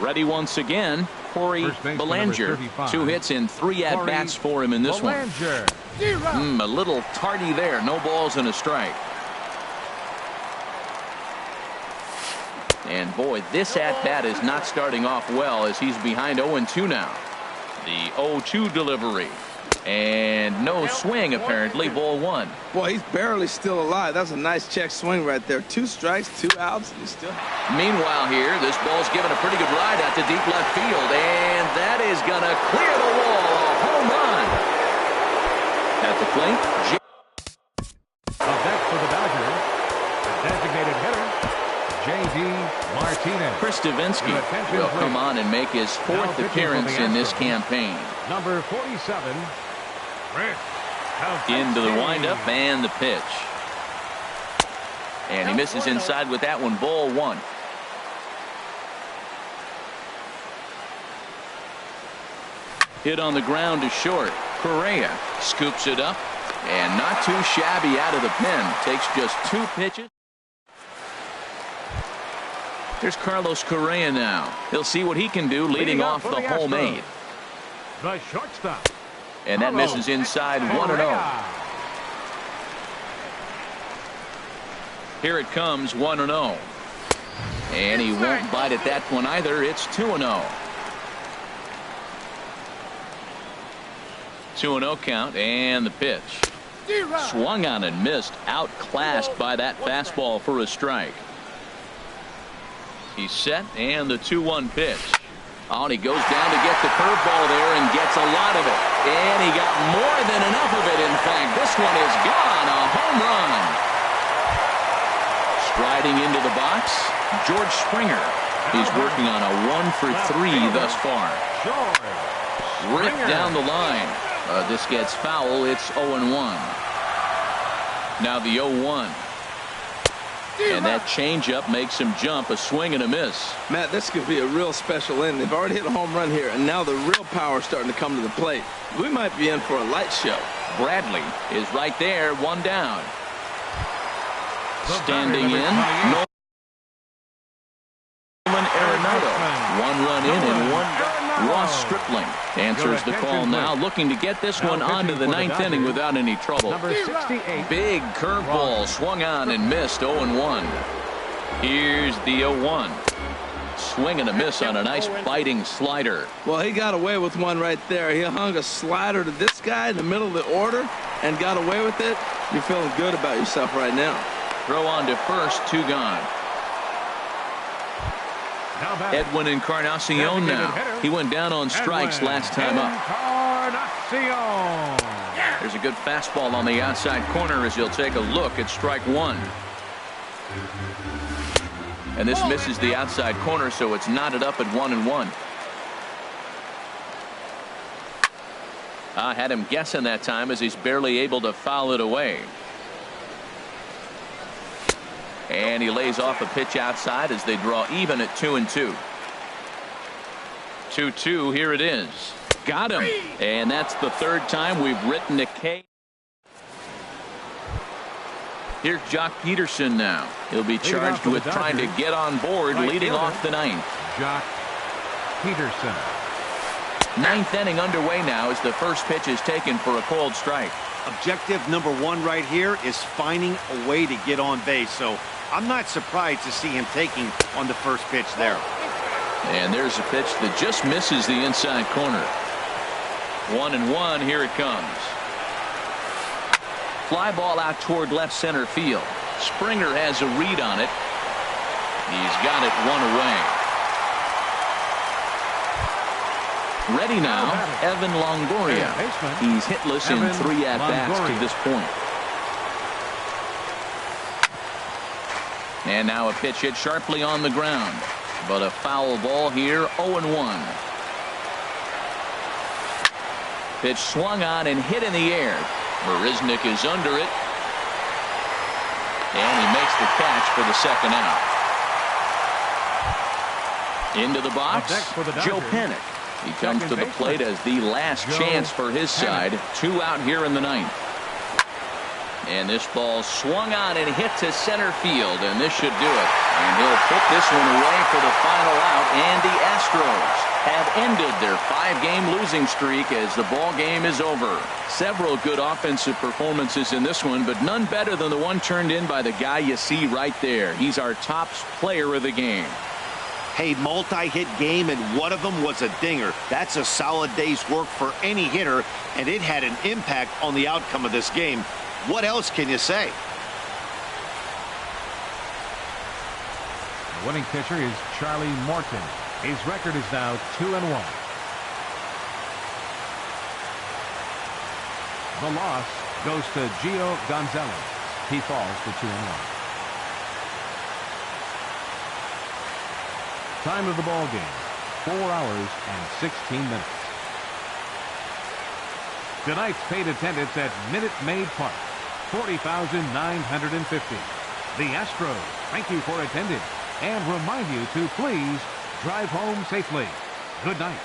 Ready once again, Corey Bellinger. 2 hits and 3 at-bats for him in this one. A little tardy there. No balls and a strike. And boy, this at-bat is not starting off well as he's behind 0-2 now. The 0-2 delivery. And no swing, apparently. Ball 1. Boy, he's barely still alive. That's a nice check swing right there. 2 strikes, 2 outs, and he's still. Meanwhile here, this ball's given a pretty good ride out to deep left field. And that is going to clear the wall. A home run. At the plate. Up next for the Dodgers, the designated hitter, J.D. Martinez. Chris Davinsky will come on and make his 4th appearance in this campaign. Number 47, Rick into the windup and the pitch. And he misses inside with that one. Ball 1. Hit on the ground to short. Correa scoops it up and not too shabby out of the pen. Takes just 2 pitches. Here's Carlos Correa now. He'll see what he can do leading off the home 8. The shortstop. And that misses inside 1-0. Here it comes 1-0. And he won't bite at that one either. It's 2-0. 2-0 count and the pitch. Swung on and missed. Outclassed by that fastball for a strike. He's set and the 2-1 pitch. Oh, and he goes down to get the curveball there and gets a lot of it. And he got more than enough of it, in fact. This one is gone. A home run. Striding into the box, George Springer. He's working on a 1 for 3 thus far. Ripped down the line. This gets foul. It's 0-1. Now the 0-1. And that changeup makes him jump. A swing and a miss. Matt, this could be a real special inning. They've already hit a home run here, and now the real power is starting to come to the plate. We might be in for a light show. Bradley is right there, one down. Standing in, Nolan Arenado. One run in and one down. Ross Stripling answers the call now, looking to get this one onto the ninth inning without any trouble. Number 68. Big curveball swung on and missed. 0-1. Here's the 0-1. Swing and a miss on a nice biting slider. Well, he got away with one right there. He hung a slider to this guy in the middle of the order and got away with it. You're feeling good about yourself right now. Throw on to first, 2 gone. Edwin Encarnacion now. He went down on strikes last time up. There's a good fastball on the outside corner as he'll take a look at strike 1. And this misses the outside corner, so it's knotted up at 1-1. I had him guessing that time as he's barely able to foul it away. And he lays off a pitch outside as they draw even at 2-2. 2-2, here it is. Got him. And that's the third time we've written a K. Here's Jock Peterson now. He'll be charged with trying to get on board, leading off the ninth. Jock Peterson. Ninth inning underway now as the first pitch is taken for a cold strike. Objective number 1 right here is finding a way to get on base. So I'm not surprised to see him taking on the first pitch there. And there's a pitch that just misses the inside corner. 1-1, here it comes. Fly ball out toward left center field. Springer has a read on it. He's got it one away. Ready now, Evan Longoria. He's hitless in 3 at-bats to this point. And now a pitch hit sharply on the ground. But a foul ball here, 0-1. Pitch swung on and hit in the air. Marisnick is under it. And he makes the catch for the second out. Into the box, Joe Panik. He comes to the plate as the last chance for his side. 2 out here in the ninth. And this ball swung on and hit to center field, and this should do it. And he'll put this one away for the final out, and the Astros have ended their 5-game losing streak as the ball game is over. Several good offensive performances in this one, but none better than the one turned in by the guy you see right there. He's our top player of the game. Hey, multi-hit game, and one of them was a dinger. That's a solid day's work for any hitter, and it had an impact on the outcome of this game. What else can you say? The winning pitcher is Charlie Morton. His record is now 2-1. The loss goes to Gio Gonzalez. He falls to 2-1. Time of the ball game, 4 hours and 16 minutes. Tonight's paid attendance at Minute Maid Park, 40,950. The Astros thank you for attending and remind you to please drive home safely. Good night.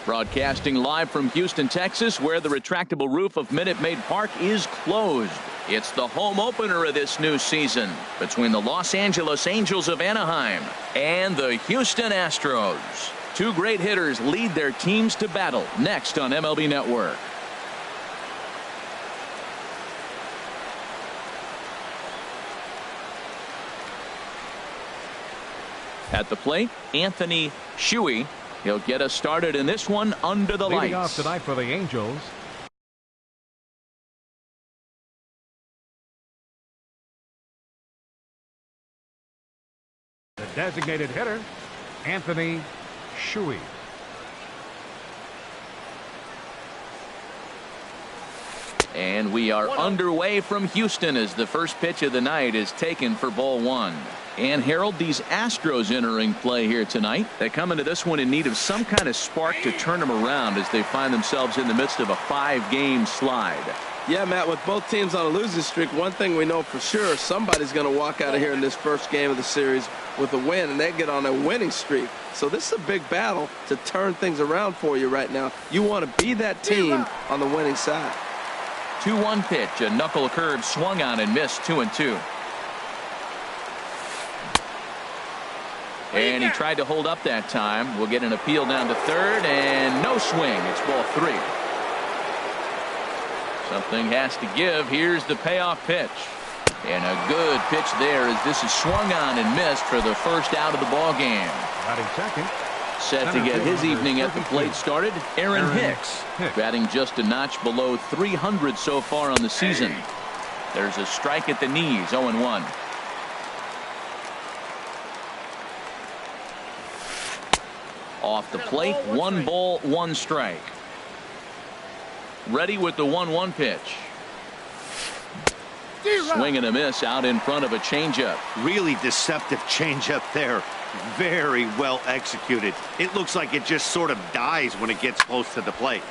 Broadcasting live from Houston, Texas, where the retractable roof of Minute Maid Park is closed. It's the home opener of this new season between the Los Angeles Angels of Anaheim and the Houston Astros. Two great hitters lead their teams to battle next on MLB Network. At the plate, Anthony Shuey. He'll get us started in this one under the Leading lights. off tonight for the Angels, the designated hitter, Anthony Shuey. And we are underway from Houston as the first pitch of the night is taken for ball one. And Harold, these Astros entering play here tonight. They come into this one in need of some kind of spark to turn them around as they find themselves in the midst of a 5-game slide. Yeah, Matt, with both teams on a losing streak, one thing we know for sure, somebody's going to walk out of here in this first game of the series with a win, and they get on a winning streak. So this is a big battle to turn things around for you right now. You want to be that team on the winning side. 2-1 pitch, a knuckle curve swung on and missed, 2-2. And he tried to hold up that time. We'll get an appeal down to third, and no swing. It's ball 3. Something has to give. Here's the payoff pitch. And a good pitch there as this is swung on and missed for the first out of the ball game. Batting second, Set to get his evening at the plate started, Aaron Hicks. Batting just a notch below 300 so far on the season. There's a strike at the knees, 0-1. Off the plate, 1 ball, 1 strike. Ready with the 1-1 pitch. Swing and a miss out in front of a changeup. Really deceptive changeup there. Very well executed. It looks like it just sort of dies when it gets close to the plate.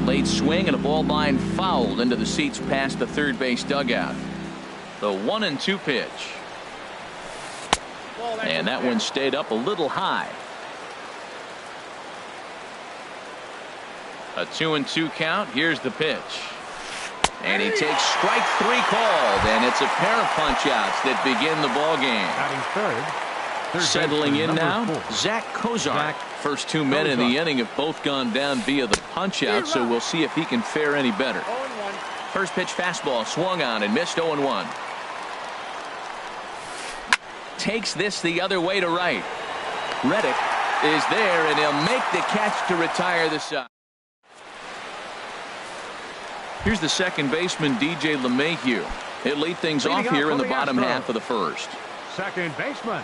Late swing and a ball line fouled into the seats past the third base dugout. The 1-2 pitch. And that one stayed up a little high. A 2-2 count. Here's the pitch. And he takes strike 3 called, and it's a pair of punch-outs that begin the ball game. batting third. Settling in now, 4. Zach Kozar. Zach First 2 men in the inning have both gone down via the punch-out, so we'll see if he can fare any better. First pitch fastball swung on and missed, 0-1. Takes this the other way to right. Reddick is there, and he'll make the catch to retire the side. Here's the second baseman, DJ LeMahieu. He'll lead things off here in the bottom half of the first. Second baseman,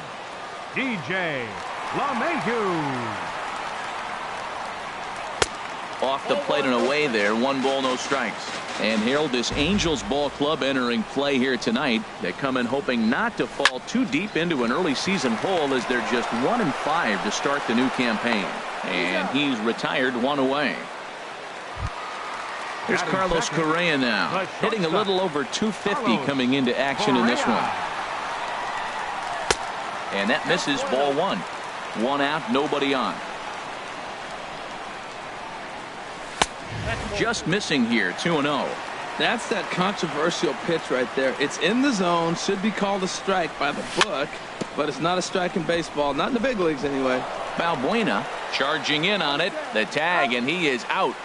DJ LeMahieu. Off the plate and away there. 1 ball, no strikes. And Harold, this Angels ball club entering play here tonight. They come in hoping not to fall too deep into an early season hole as they're just 1-5 to start the new campaign. And he's retired 1 away. Here's Carlos Correa now, hitting a little over 250 coming into action in this one. And that misses, ball 1. 1 out, nobody on. Just missing here, 2-0. That's that controversial pitch right there. It's in the zone, should be called a strike by the book, but it's not a strike in baseball, not in the big leagues anyway. Balbuena charging in on it, the tag, and he is out.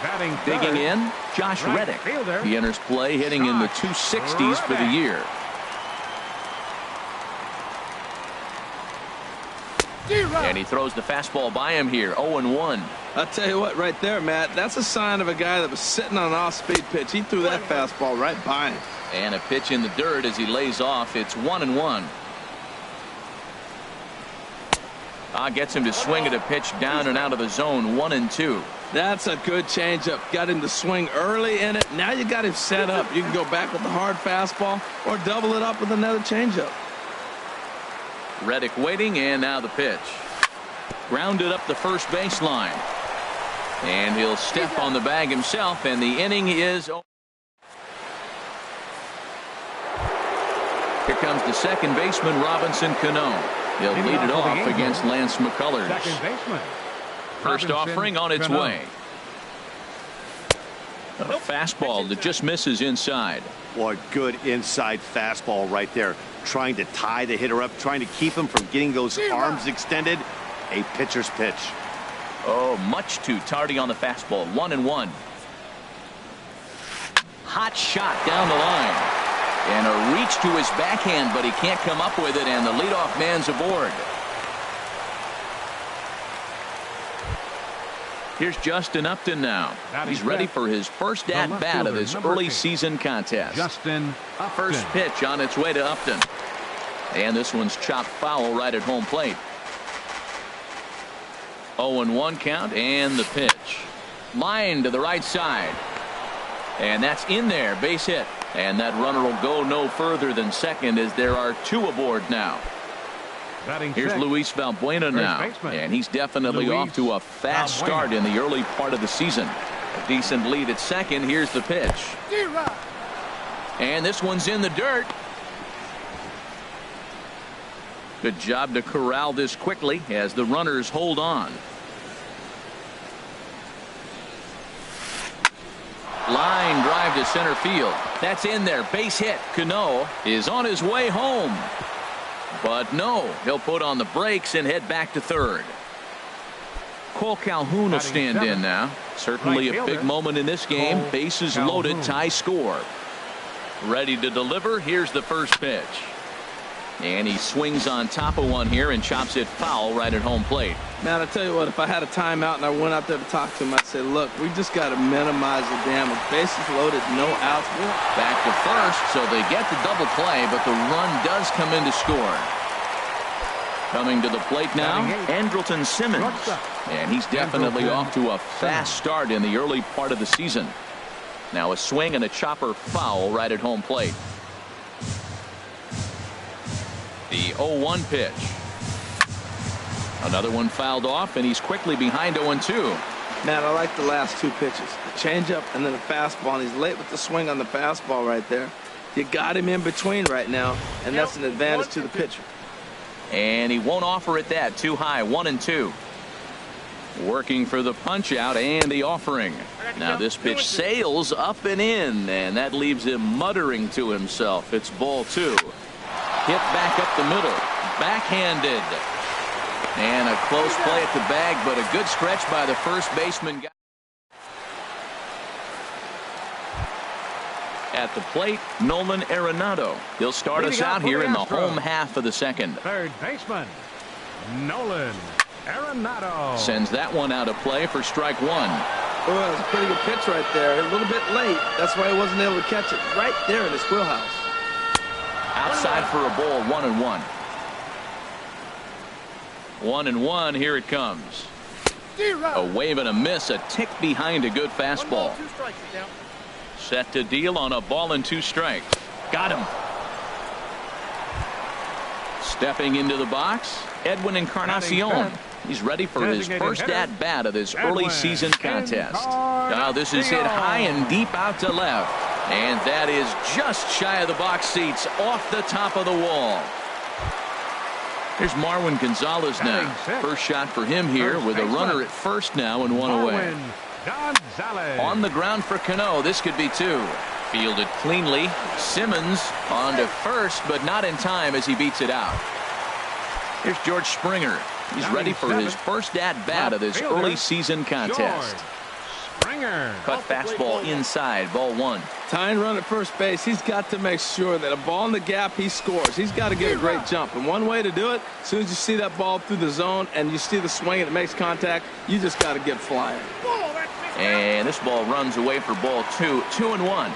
Batting Digging third, in, Josh right Reddick. fielder, He enters play hitting in the Josh 260s for the year. And he throws the fastball by him here, 0-1. I'll tell you what, right there, Matt, that's a sign of a guy that was sitting on an off-speed pitch. He threw that fastball right by him. And a pitch in the dirt as he lays off. It's 1-1. Gets him to swing at a pitch down and out of the zone, 1-2. That's a good changeup. Got him to swing early in it. Now you got him set up. You can go back with the hard fastball or double it up with another changeup. Reddick waiting, and now the pitch. Grounded up the first baseline. And he'll step on the bag himself, and the inning is over. Here comes the second baseman, Robinson Cano. He'll lead it off against Lance McCullers. second baseman, First Robinson offering on its Cano. way. A fastball that just misses inside. What good inside fastball right there. Trying to tie the hitter up, trying to keep him from getting those arms extended. A pitcher's pitch. Oh, much too tardy on the fastball. 1-1. Hot shot down the line. And a reach to his backhand, but he can't come up with it, and the leadoff man's aboard. Here's Justin Upton now. He's ready for his first at-bat of this early season contest. Justin Upton. First pitch on its way to Upton. And this one's chopped foul right at home plate. 0-1 count, and the pitch. Line to the right side. And that's in there, base hit. And that runner will go no further than second as there are two aboard now. Here's Luis Valbuena now, and he's definitely off to a fast start in the early part of the season. A decent lead at second. Here's the pitch. And this one's in the dirt. Good job to corral this quickly as the runners hold on. Line drive to center field. That's in there. Base hit. Cano is on his way home. But no, he'll put on the brakes and head back to third. Cole Calhoun will stand in now. Certainly a big moment in this game. Bases loaded, tie score. Ready to deliver. Here's the first pitch. And he swings on top of one here and chops it foul right at home plate. Man, I tell you what, if I had a timeout and I went out there to talk to him, I'd say, look, we just got to minimize the damage. Bases loaded, no outs. Back to first, so they get the double play, but the run does come in to score. Coming to the plate now, Andrelton Simmons. And he's definitely off to a fast start in the early part of the season. Now a swing and a chopper foul right at home plate. The 0-1 pitch. Another one fouled off, and he's quickly behind 0-2. Man, I like the last two pitches. A changeup and then a fastball, and he's late with the swing on the fastball right there. You got him in between right now, and that's an advantage to the pitcher. And he won't offer it that. Too high. 1-2. Working for the punch out and the offering. Now this pitch sails up and in, and that leaves him muttering to himself. It's ball two. Hit back up the middle. Backhanded. And a close play at the bag, but a good stretch by the first baseman. At the plate, Nolan Arenado. He'll start us out here in the home half of the second. Third baseman, Nolan Arenado. Sends that one out of play for strike one. Oh, that was a pretty good pitch right there. A little bit late. That's why he wasn't able to catch it right there in his wheelhouse. Outside for a ball. 1-1. 1-1. Here it comes. A wave and a miss. A tick behind a good fastball. Set to deal on a ball and 2 strikes. Got him. Stepping into the box, Edwin Encarnacion. He's ready for his first at-bat of this early season contest. Now this is hit high and deep out to left. And that is just shy of the box seats, off the top of the wall. Here's Marwin Gonzalez now. First shot for him here with a runner at first now and one away. On the ground for Cano. This could be 2. Fielded cleanly. Simmons on to first, but not in time as he beats it out. Here's George Springer. He's ready for his first at-bat of this early season contest. Cut fastball inside, ball 1. Tying run at first base. He's got to make sure that a ball in the gap, he scores. He's got to get a great jump. And one way to do it, as soon as you see that ball through the zone and you see the swing and it makes contact, you just got to get flying. And this ball runs away for ball 2. 2-1.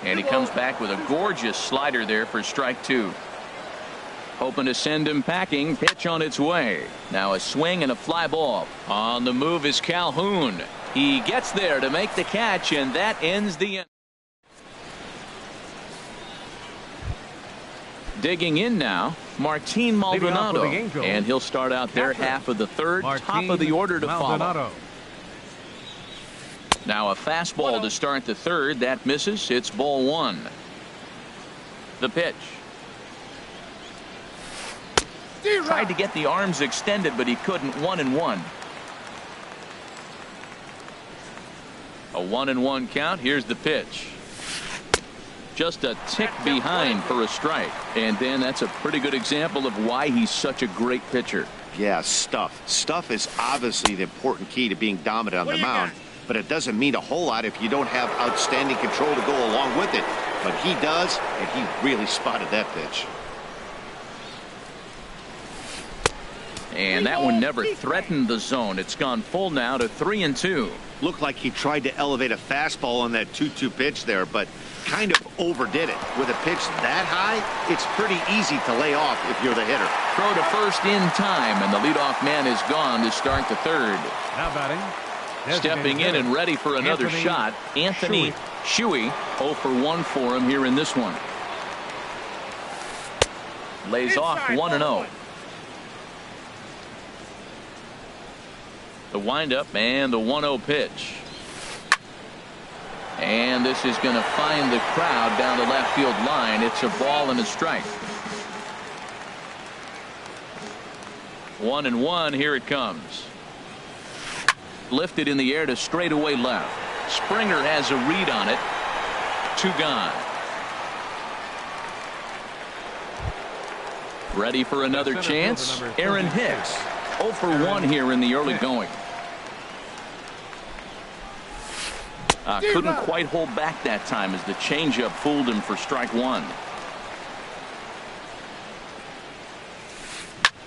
And he comes back with a gorgeous slider there for strike 2. Hoping to send him packing. Pitch on its way. Now a swing and a fly ball. On the move is Calhoun. He gets there to make the catch, and that ends the inning. Digging in now, Martin Maldonado. And he'll start out there half of the third, top of the order to follow. Now a fastball to start the third. That misses. It's ball 1. The pitch. Tried to get the arms extended, but he couldn't. 1-1. A 1-1 count. Here's the pitch. Just a tick behind for a strike. And then that's a pretty good example of why he's such a great pitcher. Yeah, stuff. Stuff is obviously the important key to being dominant on the mound, but it doesn't mean a whole lot if you don't have outstanding control to go along with it. But he does, and he really spotted that pitch. And that one never threatened the zone. It's gone full now to 3-2. Looked like he tried to elevate a fastball on that 2-2 pitch there, but kind of overdid it. With a pitch that high, it's pretty easy to lay off if you're the hitter. Throw to first in time, and the leadoff man is gone to start the third. Now batting. Stepping in and ready for another shot, Anthony Shuey. 0 for 1 for him here in this one. Lays off 1-0. The windup and the 1-0 pitch. And this is going to find the crowd down the left field line. It's a ball and a strike. 1-1. Here it comes. Lifted in the air to straightaway left. Springer has a read on it. 2 gone. Ready for another chance. Aaron Hicks. 0 for 1 here in the early going. Couldn't quite hold back that time as the changeup fooled him for strike 1.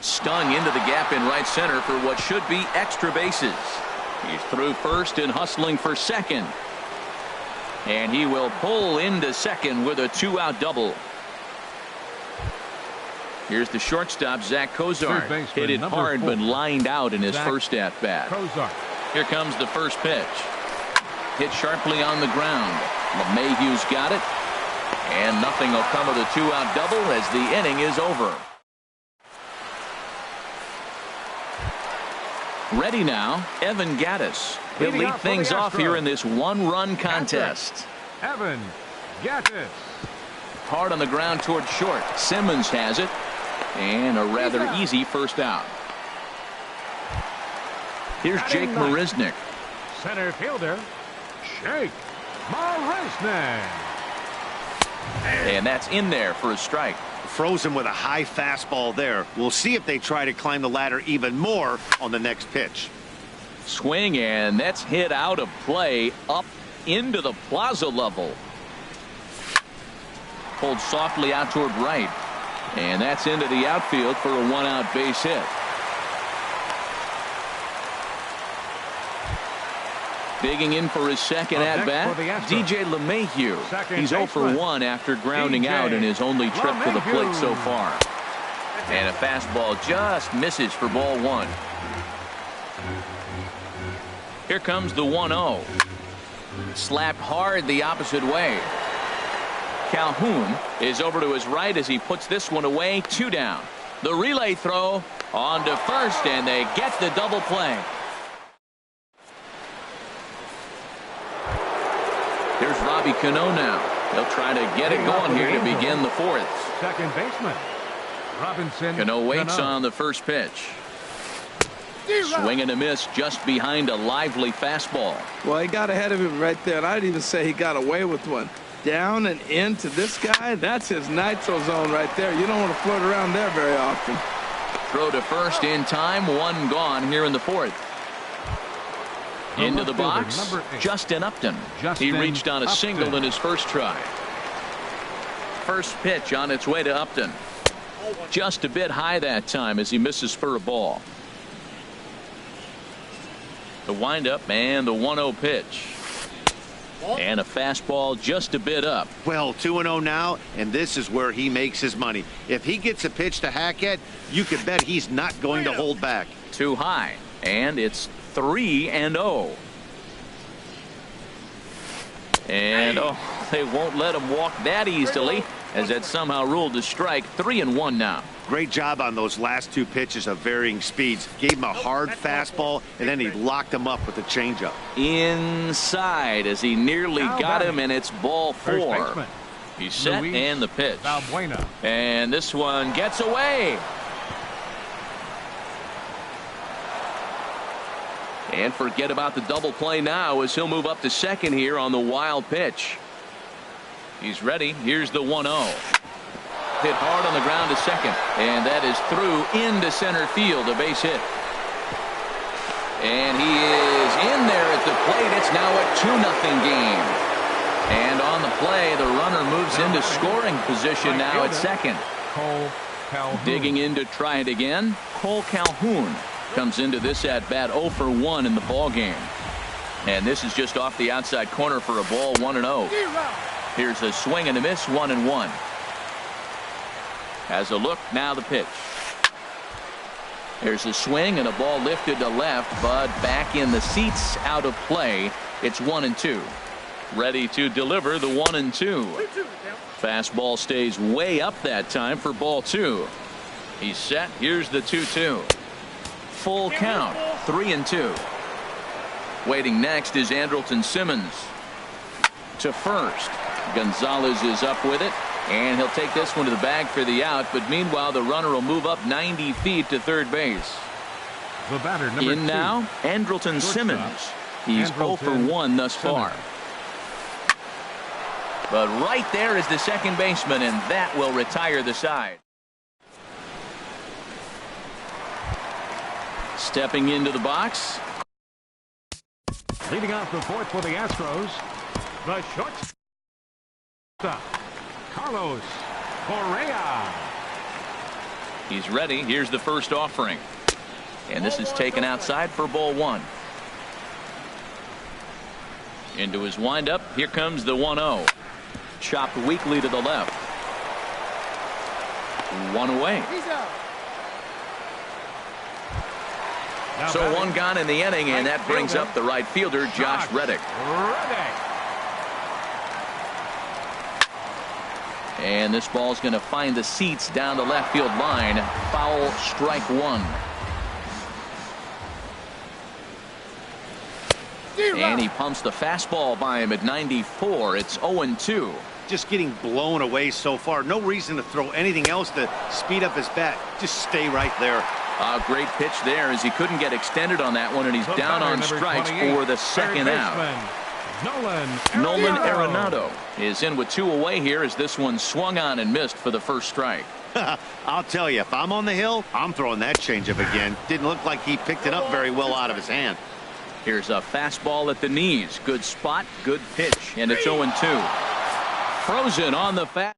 Stung into the gap in right center for what should be extra bases. He's through first and hustling for second. And he will pull into second with a 2-out double. Here's the shortstop, Zach Kozar. Hit it hard, but lined out in his first at-bat. Here comes the first pitch. Hit sharply on the ground. LeMahieu's got it. And nothing will come of the 2-out double as the inning is over. Ready now, Evan Gattis. He'll lead things off here in this 1-run contest. Evan Gattis. Hard on the ground toward short. Simmons has it. And a rather easy first out. Here's Jake Marisnick. Center fielder, Jake Marisnick. And that's in there for a strike. Frozen with a high fastball there. We'll see if they try to climb the ladder even more on the next pitch. Swing, and that's hit out of play up into the plaza level. Pulled softly out toward right. And that's into the outfield for a 1-out base hit. Digging in for his second at-bat, DJ LeMahieu. He's 0 for 1 after grounding out in his only trip to the plate so far. And a fastball just misses for ball 1. Here comes the 1-0. Slapped hard the opposite way. Calhoun is over to his right as he puts this one away. 2 down. The relay throw on to first, and they get the double play. Here's Robbie Cano now. He'll try to get it going here to begin the 4th. Second baseman Robinson Cano waits on the first pitch. Swing and a miss just behind a lively fastball. Well, he got ahead of him right there, and I'd even say he got away with one. Down and into this guy, that's his nitro zone right there. You don't want to float around there very often. Throw to first in time. 1 gone here in the 4th. Into the box, Justin Upton. He reached on a single in his first try. First pitch on its way to Upton. Just a bit high that time as he misses for a ball. The windup and the 1-0 pitch. And a fastball just a bit up. Well, 2-0 now, and this is where he makes his money. If he gets a pitch to hack at, you can bet he's not going to hold back. Too high, and it's 3-0. And they won't let him walk that easily, as that's somehow ruled a strike. 3-1 now. Great job on those last 2 pitches of varying speeds. Gave him a hard fastball, and then he locked him up with the changeup. Inside as he nearly got him, and it's ball 4. He's set and the pitch. And this one gets away. And forget about the double play now as he'll move up to second here on the wild pitch. He's ready. Here's the 1-0. Hit hard on the ground to second. And that is through into center field. A base hit. And he is in there at the plate. It's now a 2-0 game. And on the play, the runner moves into scoring position now at second. Cole Calhoun. Digging in to try it again. Cole Calhoun comes into this at bat 0 for 1 in the ball game. And this is just off the outside corner for a ball, 1-0. Here's a swing and a miss, 1-1. Has a look, now the pitch. There's a swing and a ball lifted to left, but back in the seats, out of play. It's 1-2. Ready to deliver the 1-2. Fastball stays way up that time for ball 2. He's set. Here's the 2-2. Full count, 3-2. Waiting next is Andrelton Simmons. To first. Gonzalez is up with it. And he'll take this one to the bag for the out. But meanwhile, the runner will move up 90 feet to third base. The batter, number 2. Now, Andrelton Simmons. He's 0 for 1 thus far. But right there is the second baseman, and that will retire the side. Stepping into the box. Leading off the fourth for the Astros, the shortstop, Carlos Correa. He's ready. Here's the first offering. And this is taken outside for ball 1. Into his windup. Here comes the 1-0. Chopped weakly to the left. 1 away. So 1 gone in the inning, and that brings up the right fielder, Josh Reddick. And this ball's going to find the seats down the left field line. Foul, strike 1. And he pumps the fastball by him at 94. It's 0-2. Just getting blown away so far. No reason to throw anything else to speed up his bat. Just stay right there. A great pitch there as he couldn't get extended on that one, and he's down on strikes for the second out. Nolan Arenado is in with 2 away here as this one swung on and missed for the first strike. I'll tell you, if I'm on the hill, I'm throwing that changeup again. Didn't look like he picked it up very well out of his hand. Here's a fastball at the knees. Good spot, good pitch, and it's 0-2. Frozen on the fast.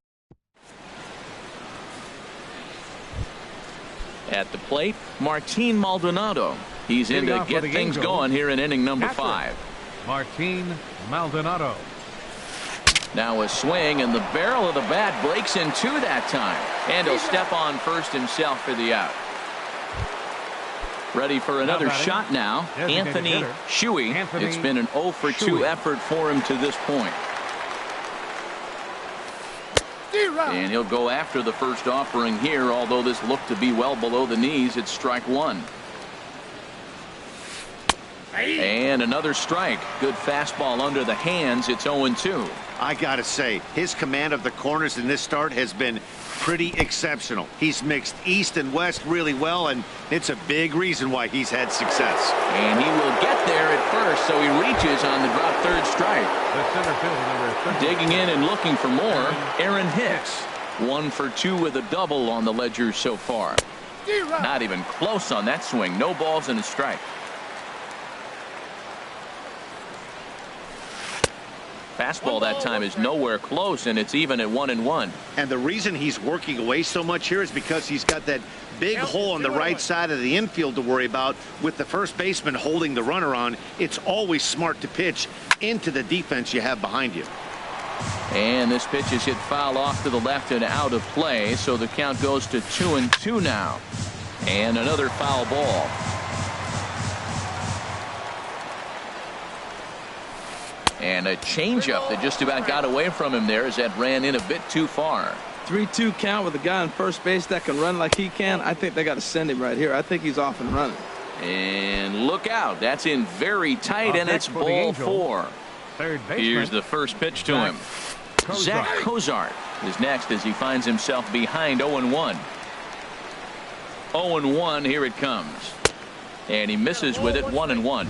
At the plate, Martin Maldonado. He's in to get things going here in inning number 5. Martin Maldonado. Now a swing, and the barrel of the bat breaks in 2 that time. And he'll step on first himself for the out. Ready for another shot now. Anthony Shuey. It's been an 0 for 2 effort for him to this point. And he'll go after the first offering here, although this looked to be well below the knees. It's strike 1. And another strike. Good fastball under the hands. It's 0-2. I gotta say, his command of the corners in this start has been pretty exceptional. He's mixed east and west really well, and it's a big reason why he's had success. And he will get there at first, so he reaches on the drop third strike. The center fielder, number 30. Digging in and looking for more, Aaron Hicks. 1 for 2 with a double on the ledger so far. Not even close on that swing. No balls and a strike. Fastball that time is nowhere close, and it's even at 1-1. And the reason he's working away so much here is because he's got that big hole on the right side of the infield to worry about. With the first baseman holding the runner on, it's always smart to pitch into the defense you have behind you. And this pitch is hit foul off to the left and out of play, so the count goes to 2-2 now. And another foul ball. And a changeup that just about got away from him there as that ran in a bit too far. 3-2 count with a guy on first base that can run like he can. I think they got to send him right here. I think he's off and running. And look out. That's in very tight, and it's ball 4. Here's the first pitch to him. Zach Cozart is next as he finds himself behind 0-1. 0-1, here it comes. And he misses with it, 1-1.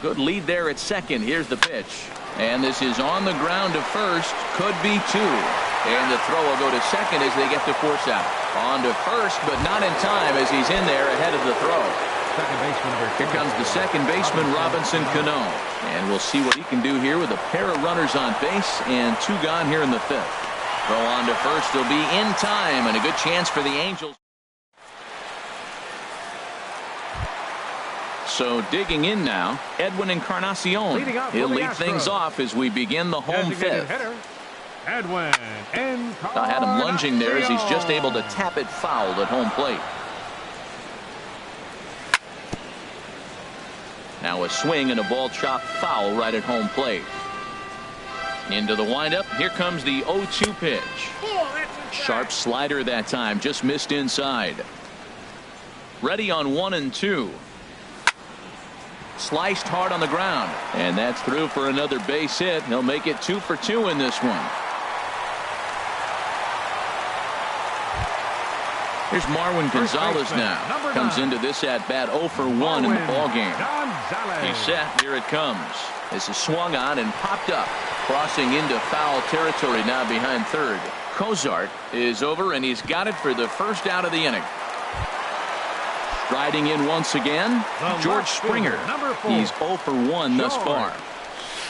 Good lead there at second. Here's the pitch. And this is on the ground to first. Could be two. And the throw will go to second as they get the force out. On to first, but not in time as he's in there ahead of the throw. Second baseman number 2. Here comes the second baseman, Robinson Cano. And we'll see what he can do here with a pair of runners on base and 2 gone here in the 5th. Throw on to first will be in time and a good chance for the Angels. So digging in now, Edwin Encarnacion. He'll lead things off as we begin the home 5th. Hitter, Edwin Encarnacion. I had him lunging there as he's just able to tap it foul at home plate. Now a swing and a ball chopped foul right at home plate. Into the windup. Here comes the 0-2 pitch. Sharp slider that time. Just missed inside. Ready on 1 and 2. Sliced hard on the ground. And that's through for another base hit. He'll make it 2 for 2 in this one. Here's Marwin Gonzalez now. Comes into this at bat 0 for 1 in the ball game. He's set. Here it comes. This is swung on and popped up. Crossing into foul territory now behind third. Cozart is over and he's got it for the first out of the inning. Striding in once again, George Springer. He's 0 for 1 thus far.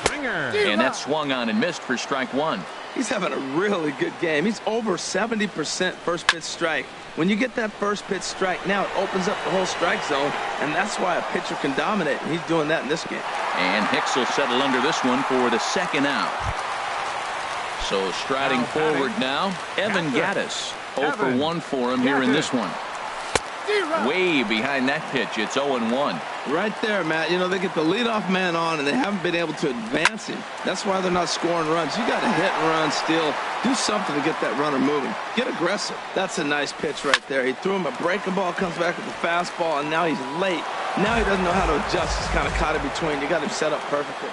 And that swung on and missed for strike 1. He's having a really good game. He's over 70% first pitch strike. When you get that first pitch strike, now it opens up the whole strike zone, and that's why a pitcher can dominate, and he's doing that in this game. And Hicks will settle under this one for the second out. So striding forward now, Evan Gattis. 0 for 1 for him here in this one. Way behind that pitch. It's 0-1. Right there, Matt. You know, they get the leadoff man on, and they haven't been able to advance him. That's why they're not scoring runs. You got to hit and run, steal. Do something to get that runner moving. Get aggressive. That's a nice pitch right there. He threw him a breaking ball, comes back with the fastball, and now he's late. Now he doesn't know how to adjust. He's kind of caught in between. You got him set up perfectly.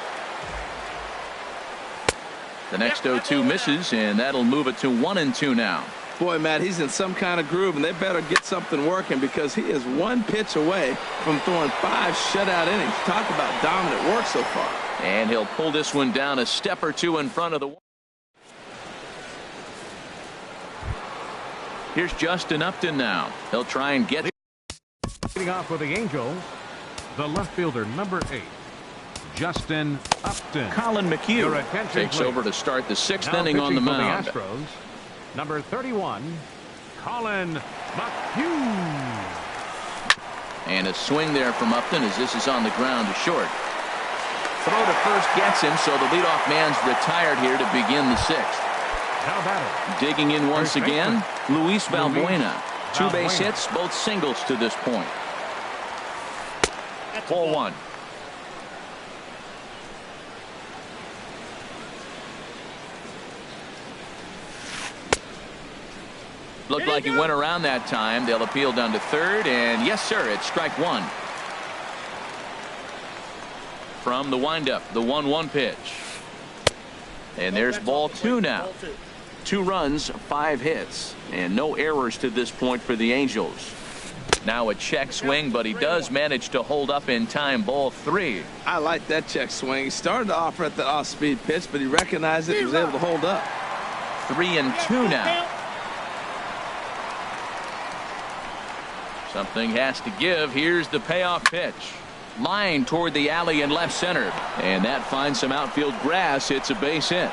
The next 0-2 misses, and that'll move it to 1 and 2 now. Boy, Matt, he's in some kind of groove, and they better get something working because he is 1 pitch away from throwing 5 shutout innings. Talk about dominant work so far. And he'll pull this one down a step or 2 in front of the. Here's Justin Upton now. He'll try and get. Leading off with the Angels, the left fielder, number 8, Justin Upton. Colin McHugh takes over to start the 6th inning on the mound. The Astros, number 31, Colin McHugh. And a swing there from Upton as this is on the ground to short. Throw to first gets him, so the leadoff man's retired here to begin the 6th. Digging in once again, Luis Valbuena. 2 base hits, both singles to this point. Ball 1. Looked like he went around that time. They'll appeal down to third, and yes, sir, it's strike 1. From the windup, the 1-1 pitch. And there's ball 2 now. 2 runs, 5 hits, and no errors to this point for the Angels. Now a check swing, but he does manage to hold up in time. Ball 3. I like that check swing. He started to offer at the off-speed pitch, but he recognized it and was able to hold up. 3-2 now. Something has to give. Here's the payoff pitch. Line toward the alley in left center. And that finds some outfield grass. It's a base hit.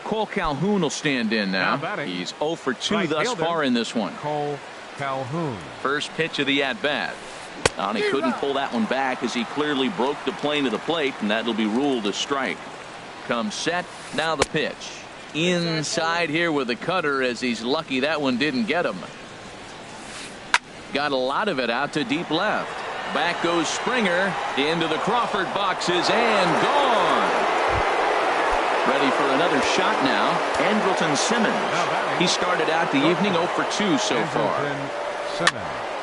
Cole Calhoun will stand in now. He's 0 for 2 thus far in this one. Cole Calhoun. First pitch of the at-bat. And he couldn't pull that one back as he clearly broke the plane of the plate, and that'll be ruled a strike. Comes set. Now the pitch. Inside here with the cutter as he's lucky that one didn't get him. Got a lot of it out to deep left. Back goes Springer into the Crawford boxes and gone. Ready for another shot now. Andrelton Simmons. He started out the evening 0 for 2 so far.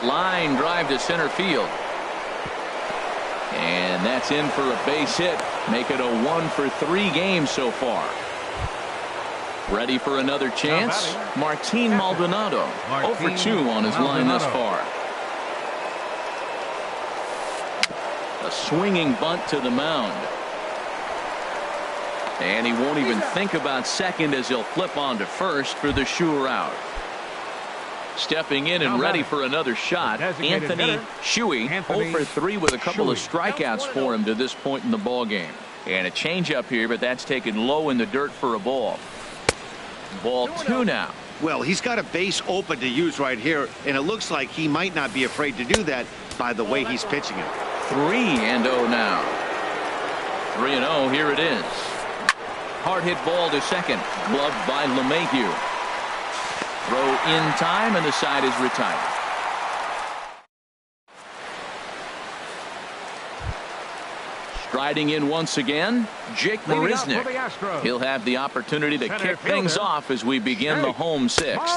Line drive to center field. And that's in for a base hit. Make it a 1 for 3 game so far. Ready for another chance. Martin Maldonado 0 for 2 on his line thus far. A swinging bunt to the mound. And he won't even think about second as he'll flip on to first for the sure out. Stepping in and ready for another shot, Anthony Shuey, 0 for 3 with a couple of strikeouts for him to this point in the ball game. And a changeup here, but that's taken low in the dirt for a ball. Ball 2 now. Well, he's got a base open to use right here, and it looks like he might not be afraid to do that by the way he's pitching it. 3-0 now. 3-0, here it is. Hard hit ball to second, gloved by LeMahieu. Throw in time, and the side is retired. Striding in once again, Jake Marisnick. He'll have the opportunity to kick things off as we begin the home sixth.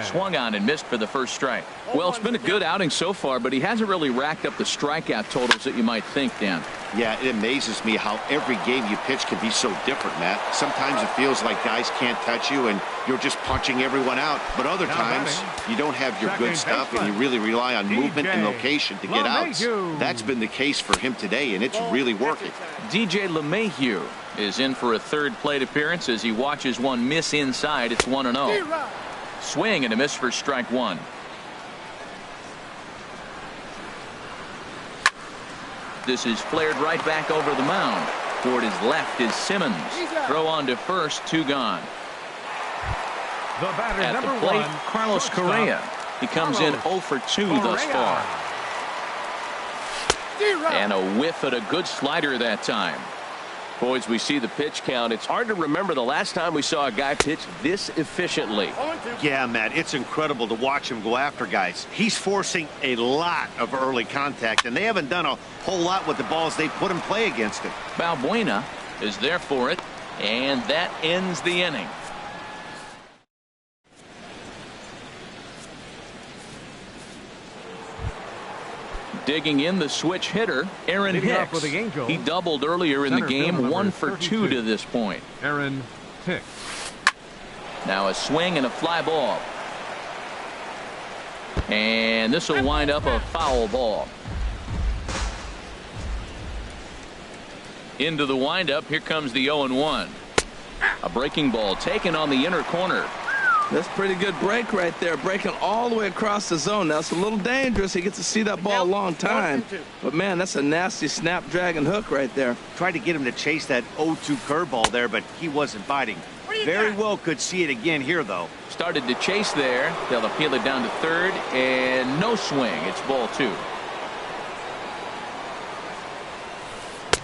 Swung on and missed for the first strike. Well, it's been a good outing so far, but he hasn't really racked up the strikeout totals that you might think, Dan. Yeah, it amazes me how every game you pitch can be so different, Matt. Sometimes it feels like guys can't touch you and you're just punching everyone out. But other times you don't have your good stuff and you really rely on movement and location to get outs. That's been the case for him today, and it's really working. DJ LeMahieu is in for a third plate appearance as he watches one miss inside. It's 1-0. Swing and a miss for strike one. This is flared right back over the mound. Toward his left is Simmons. Throw on to first, 2 gone. At the plate, Carlos Correa. He comes in 0 for 2 thus far. And a whiff at a good slider that time. Boys, we see the pitch count. It's hard to remember the last time we saw a guy pitch this efficiently. Yeah, Matt, it's incredible to watch him go after guys. He's forcing a lot of early contact, and they haven't done a whole lot with the balls they put in play against him. Balbuena is there for it, and that ends the inning. Digging in, the switch hitter, Aaron Hicks. He doubled earlier in the game, 1 for 2 to this point. Aaron Hicks. Now a swing and a fly ball. And this will wind up a foul ball. Into the windup, here comes the 0-1. A breaking ball taken on the inner corner. That's a pretty good break right there, breaking all the way across the zone. Now, it's a little dangerous. He gets to see that ball a long time. But, man, that's a nasty snapdragon hook right there. Tried to get him to chase that 0-2 curveball there, but he wasn't biting. Very well could see it again here, though. Started to chase there. They'll appeal it down to third, and no swing. It's ball 2.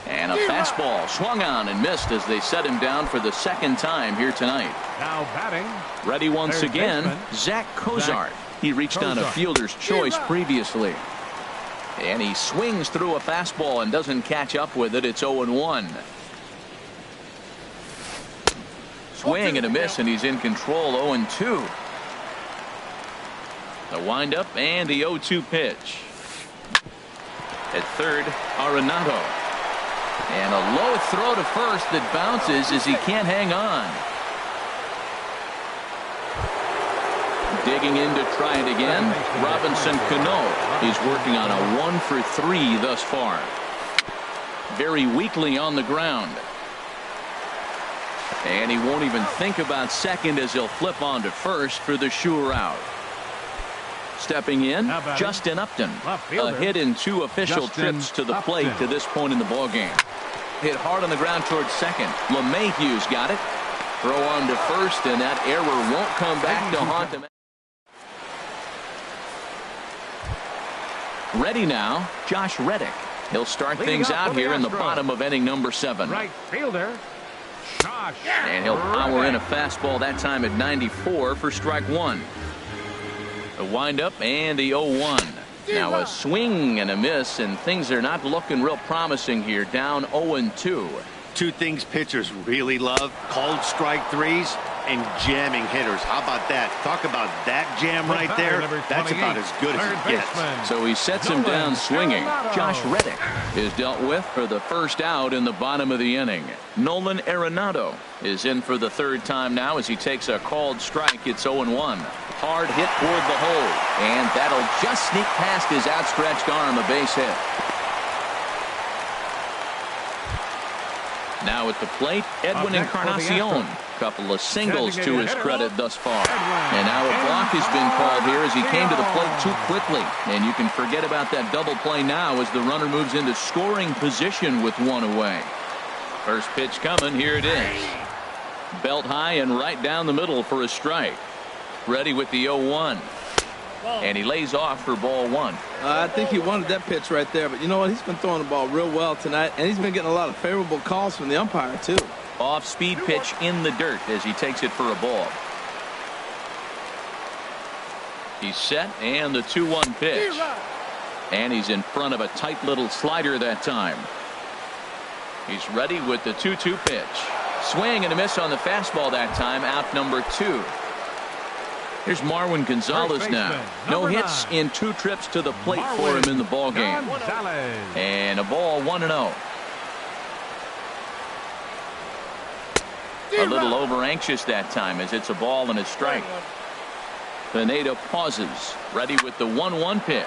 And a fastball swung on and missed as they set him down for the second time here tonight. Now batting. Ready once again, Zach Cozart. He reached on a fielder's choice previously. And he swings through a fastball and doesn't catch up with it. It's 0-1. Swing and a miss, and he's in control. 0-2. The windup and the 0-2 pitch. At third, Arenado. And a low throw to first that bounces as he can't hang on. Digging in to try it again, Robinson Cano. He's working on a 1 for 3 thus far. Very weakly on the ground. And he won't even think about second as he'll flip on to first for the sure out. Stepping in, Justin Upton. A hit in 2 official trips to the plate to this point in the ballgame. Hit hard on the ground towards second. LeMahieu's got it. Throw on to first, and that error won't come back to haunt him. Ready now, Josh Reddick. He'll start things out here in the bottom of inning number 7. Right fielder, Josh. And he'll power in a fastball that time at 94 for strike 1. The windup and the 0-1. Now a swing and a miss, and things are not looking real promising here. Down 0-2. 2 things pitchers really love: called strike threes and jamming hitters. How about that? Talk about that jam right there. That's about as good as it gets. So he sets him down swinging. Josh Reddick is dealt with for the first out in the bottom of the inning. Nolan Arenado is in for the third time now as he takes a called strike. It's 0-1. Hard hit toward the hole, and that'll just sneak past his outstretched arm. A base hit. Now at the plate, Edwin Encarnacion. Couple of singles to his credit thus far. And now a block has been called here as he came to the plate too quickly. And you can forget about that double play now as the runner moves into scoring position with one away. First pitch coming. Here it is. Belt high and right down the middle for a strike. Ready with the 0-1. And he lays off for ball one. I think he wanted that pitch right there. But you know what? He's been throwing the ball real well tonight. And he's been getting a lot of favorable calls from the umpire, too. Off-speed pitch in the dirt as he takes it for a ball. He's set, and the 2-1 pitch. And he's in front of a tight little slider that time. He's ready with the 2-2 pitch. Swing and a miss on the fastball that time. Out number 2. Here's Marwin Gonzalez now. No hits in 2 trips to the plate for him in the ball game. And a ball 1-0. A little over anxious that time as it's a ball and a strike. Pineda pauses. Ready with the 1-1 pitch.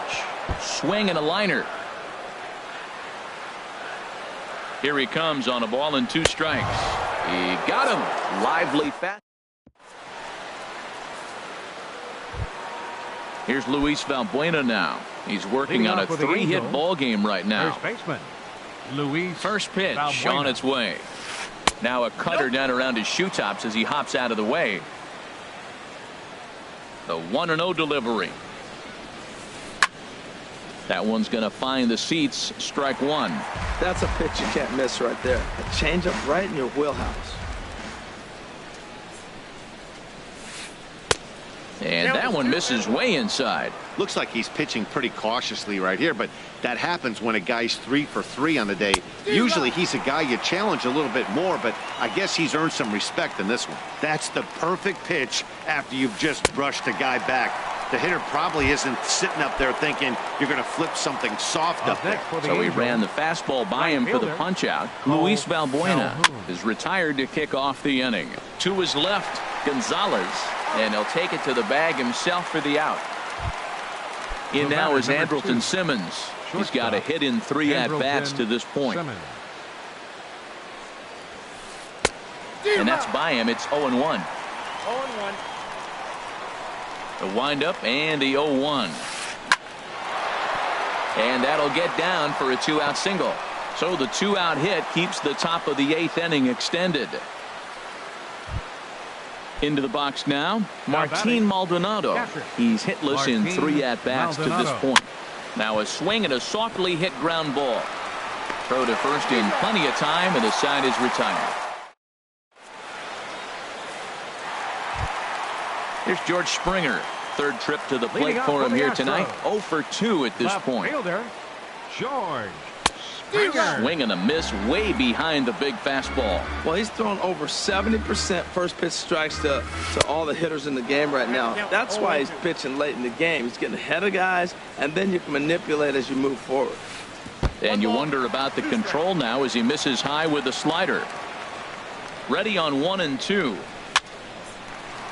Swing and a liner. Here he comes on a ball and 2 strikes. He got him. Lively fast. Here's Luis Valbuena now. He's working on a 3-hit ball game right now. First baseman, Luis First pitch Valbuena. on its way. Now a cutter down around his shoe tops as he hops out of the way. The 1-0 delivery. That one's going to find the seats. Strike 1. That's a pitch you can't miss right there. A changeup right in your wheelhouse. And that one misses way inside. Looks like he's pitching pretty cautiously right here, but that happens when a guy's 3 for 3 on the day. Usually he's a guy you challenge a little bit more, but I guess he's earned some respect in this one. That's the perfect pitch after you've just brushed a guy back. The hitter probably isn't sitting up there thinking you're going to flip something soft up there. So he ran the fastball by him for the punch out. Luis Valbuena is retired to kick off the inning. To his left, Gonzalez, and he'll take it to the bag himself for the out. In now is Andrelton Simmons. He's got a hit in 3 at-bats to this point. And that's by him. It's 0-1. 0-1. The windup and the 0-1. And that'll get down for a 2-out single. So the 2-out hit keeps the top of the 8th inning extended. Into the box now, Martin Maldonado. He's hitless in 3 at-bats to this point. Now a swing and a softly hit ground ball. Throw to first in plenty of time, and the side is retired. Here's George Springer. 3rd trip to the plate for him here tonight. 0 for 2 at this point. George Swing and a miss way behind the big fastball. Well, he's thrown over 70% first pitch strikes to all the hitters in the game right now. That's why he's pitching late in the game. He's getting ahead of guys, and then you can manipulate as you move forward. And you wonder about the control now as he misses high with a slider. Ready on 1-2.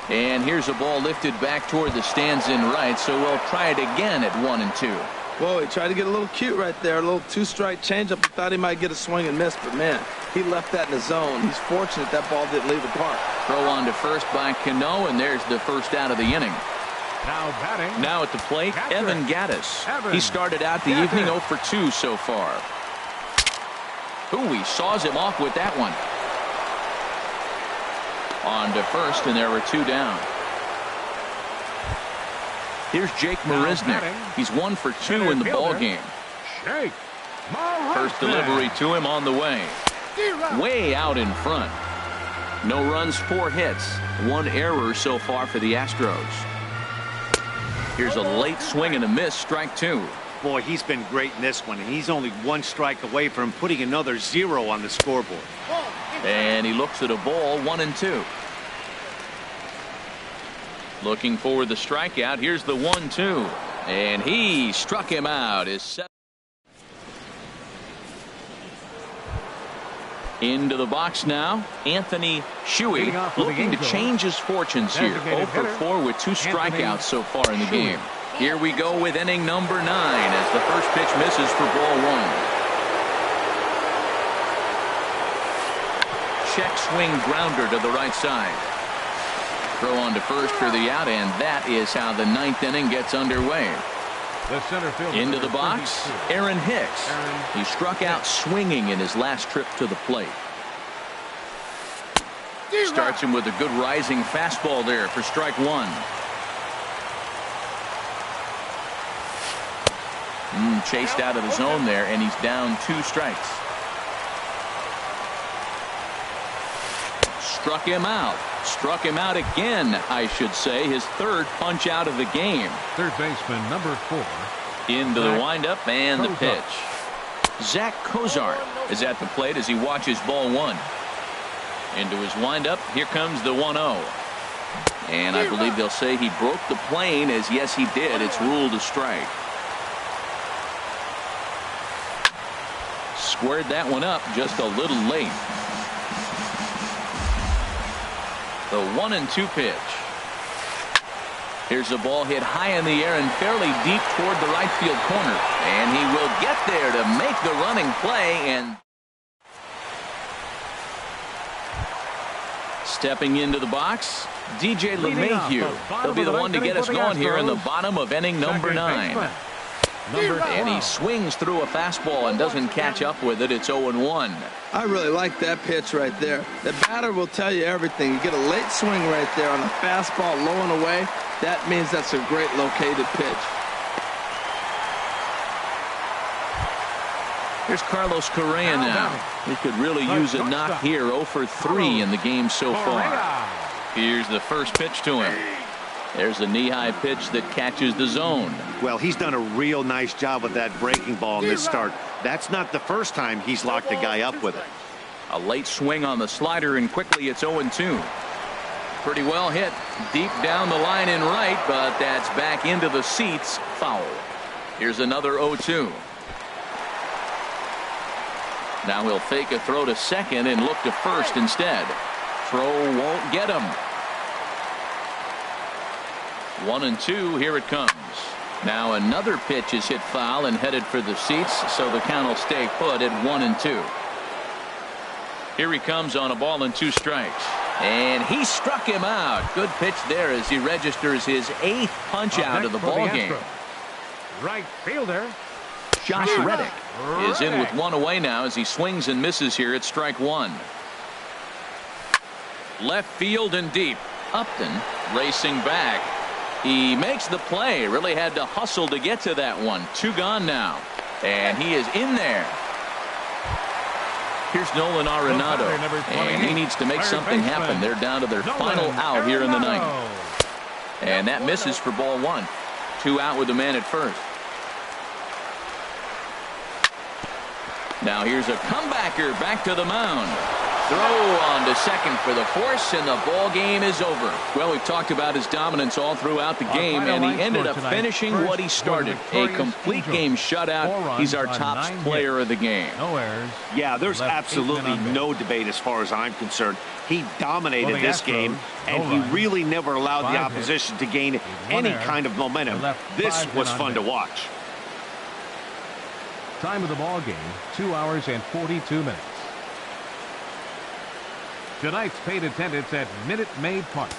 And here's a ball lifted back toward the stands in right, so we'll try it again at 1-2. Whoa, he tried to get a little cute right there. A little 2-strike changeup. He thought he might get a swing and miss, but man, he left that in the zone. He's fortunate that ball didn't leave the park. Throw on to first by Cano, and there's the first out of the inning. now batting. Now at the plate, Evan Gattis. He started out the evening 0 for 2 so far. Ooh, he saws him off with that one. On to first, and there were 2 down. Here's Jake Marisnick. He's 1 for 2 in the ball game. First delivery to him on the way. Way out in front. No runs, 4 hits. 1 error so far for the Astros. Here's a late swing and a miss. Strike 2. Boy, he's been great in this one, and he's only 1 strike away from putting another 0 on the scoreboard. And he looks at a ball, 1-2. Looking for the strikeout. Here's the 1-2. And he struck him out. Into the box now, Anthony Shuey looking to change his fortunes here. 0 for 4 with 2 strikeouts so far in the game. Here we go with inning number 9 as the first pitch misses for ball 1. check swing grounder to the right side. Throw on to first for the out, and that is how the ninth inning gets underway. The center fielder, Into the box, Aaron Hicks. He struck out swinging in his last trip to the plate. Starts him with a good rising fastball there for strike one. Chased out of the zone there, and he's down 2 strikes. Struck him out. Struck him out again, I should say. His 3rd punch out of the game. Third baseman number 4. Into the windup and the pitch. Zach Cozart is at the plate as he watches ball 1. Into his windup. Here comes the 1-0. And I believe they'll say he broke the plane, as yes he did. It's ruled a strike. Squared that one up just a little late. The 1-2 pitch. Here's a ball hit high in the air and fairly deep toward the right field corner. And he will get there to make the running play. And stepping into the box, DJ LeMahieu. He'll be the one to get us going here in the bottom of inning number 9. And he swings through a fastball and doesn't catch up with it. It's 0-1. I really like that pitch right there. The batter will tell you everything. You get a late swing right there on a fastball low and away. That means that's a great located pitch. Here's Carlos Correa now. He could really use a knock here. 0 for 3 in the game so far. Here's the first pitch to him. There's a knee-high pitch that catches the zone. Well, he's done a real nice job with that breaking ball in this start. That's not the first time he's locked a guy up with it. A late swing on the slider, and quickly it's 0-2. Pretty well hit deep down the line in right, but that's back into the seats. Foul. Here's another 0-2. Now he'll fake a throw to second and look to first instead. Throw won't get him. 1-2. Here it comes. Now another pitch is hit foul and headed for the seats, so the count will stay put at 1-2. Here he comes on a ball and 2 strikes. And he struck him out. Good pitch there as he registers his 8th punch out of the ball game. Right fielder Josh Reddick is in with 1 away now as he swings and misses here at strike 1. Left field and deep. Upton racing back. He makes the play. Really had to hustle to get to that one. 2 gone now. And he is in there. Here's Nolan Arenado. And he needs to make something happen. They're down to their final out here in the 9th. And that misses for ball 1. 2 out with the man at first. Now here's a comebacker back to the mound. Throw on to second for the force, and the ball game is over. Well, we've talked about his dominance all throughout the game, and he ended up finishing what he started. A complete game shutout. He's our top player of the game. No errors. Yeah, there's absolutely no debate as far as I'm concerned. He dominated this game, and he really never allowed the opposition to gain any kind of momentum. This was fun to watch. Time of the ball game, 2 hours and 42 minutes. Tonight's paid attendance at Minute Maid Park,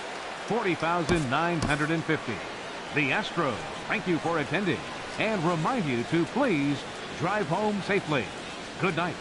40,950. The Astros thank you for attending and remind you to please drive home safely. Good night.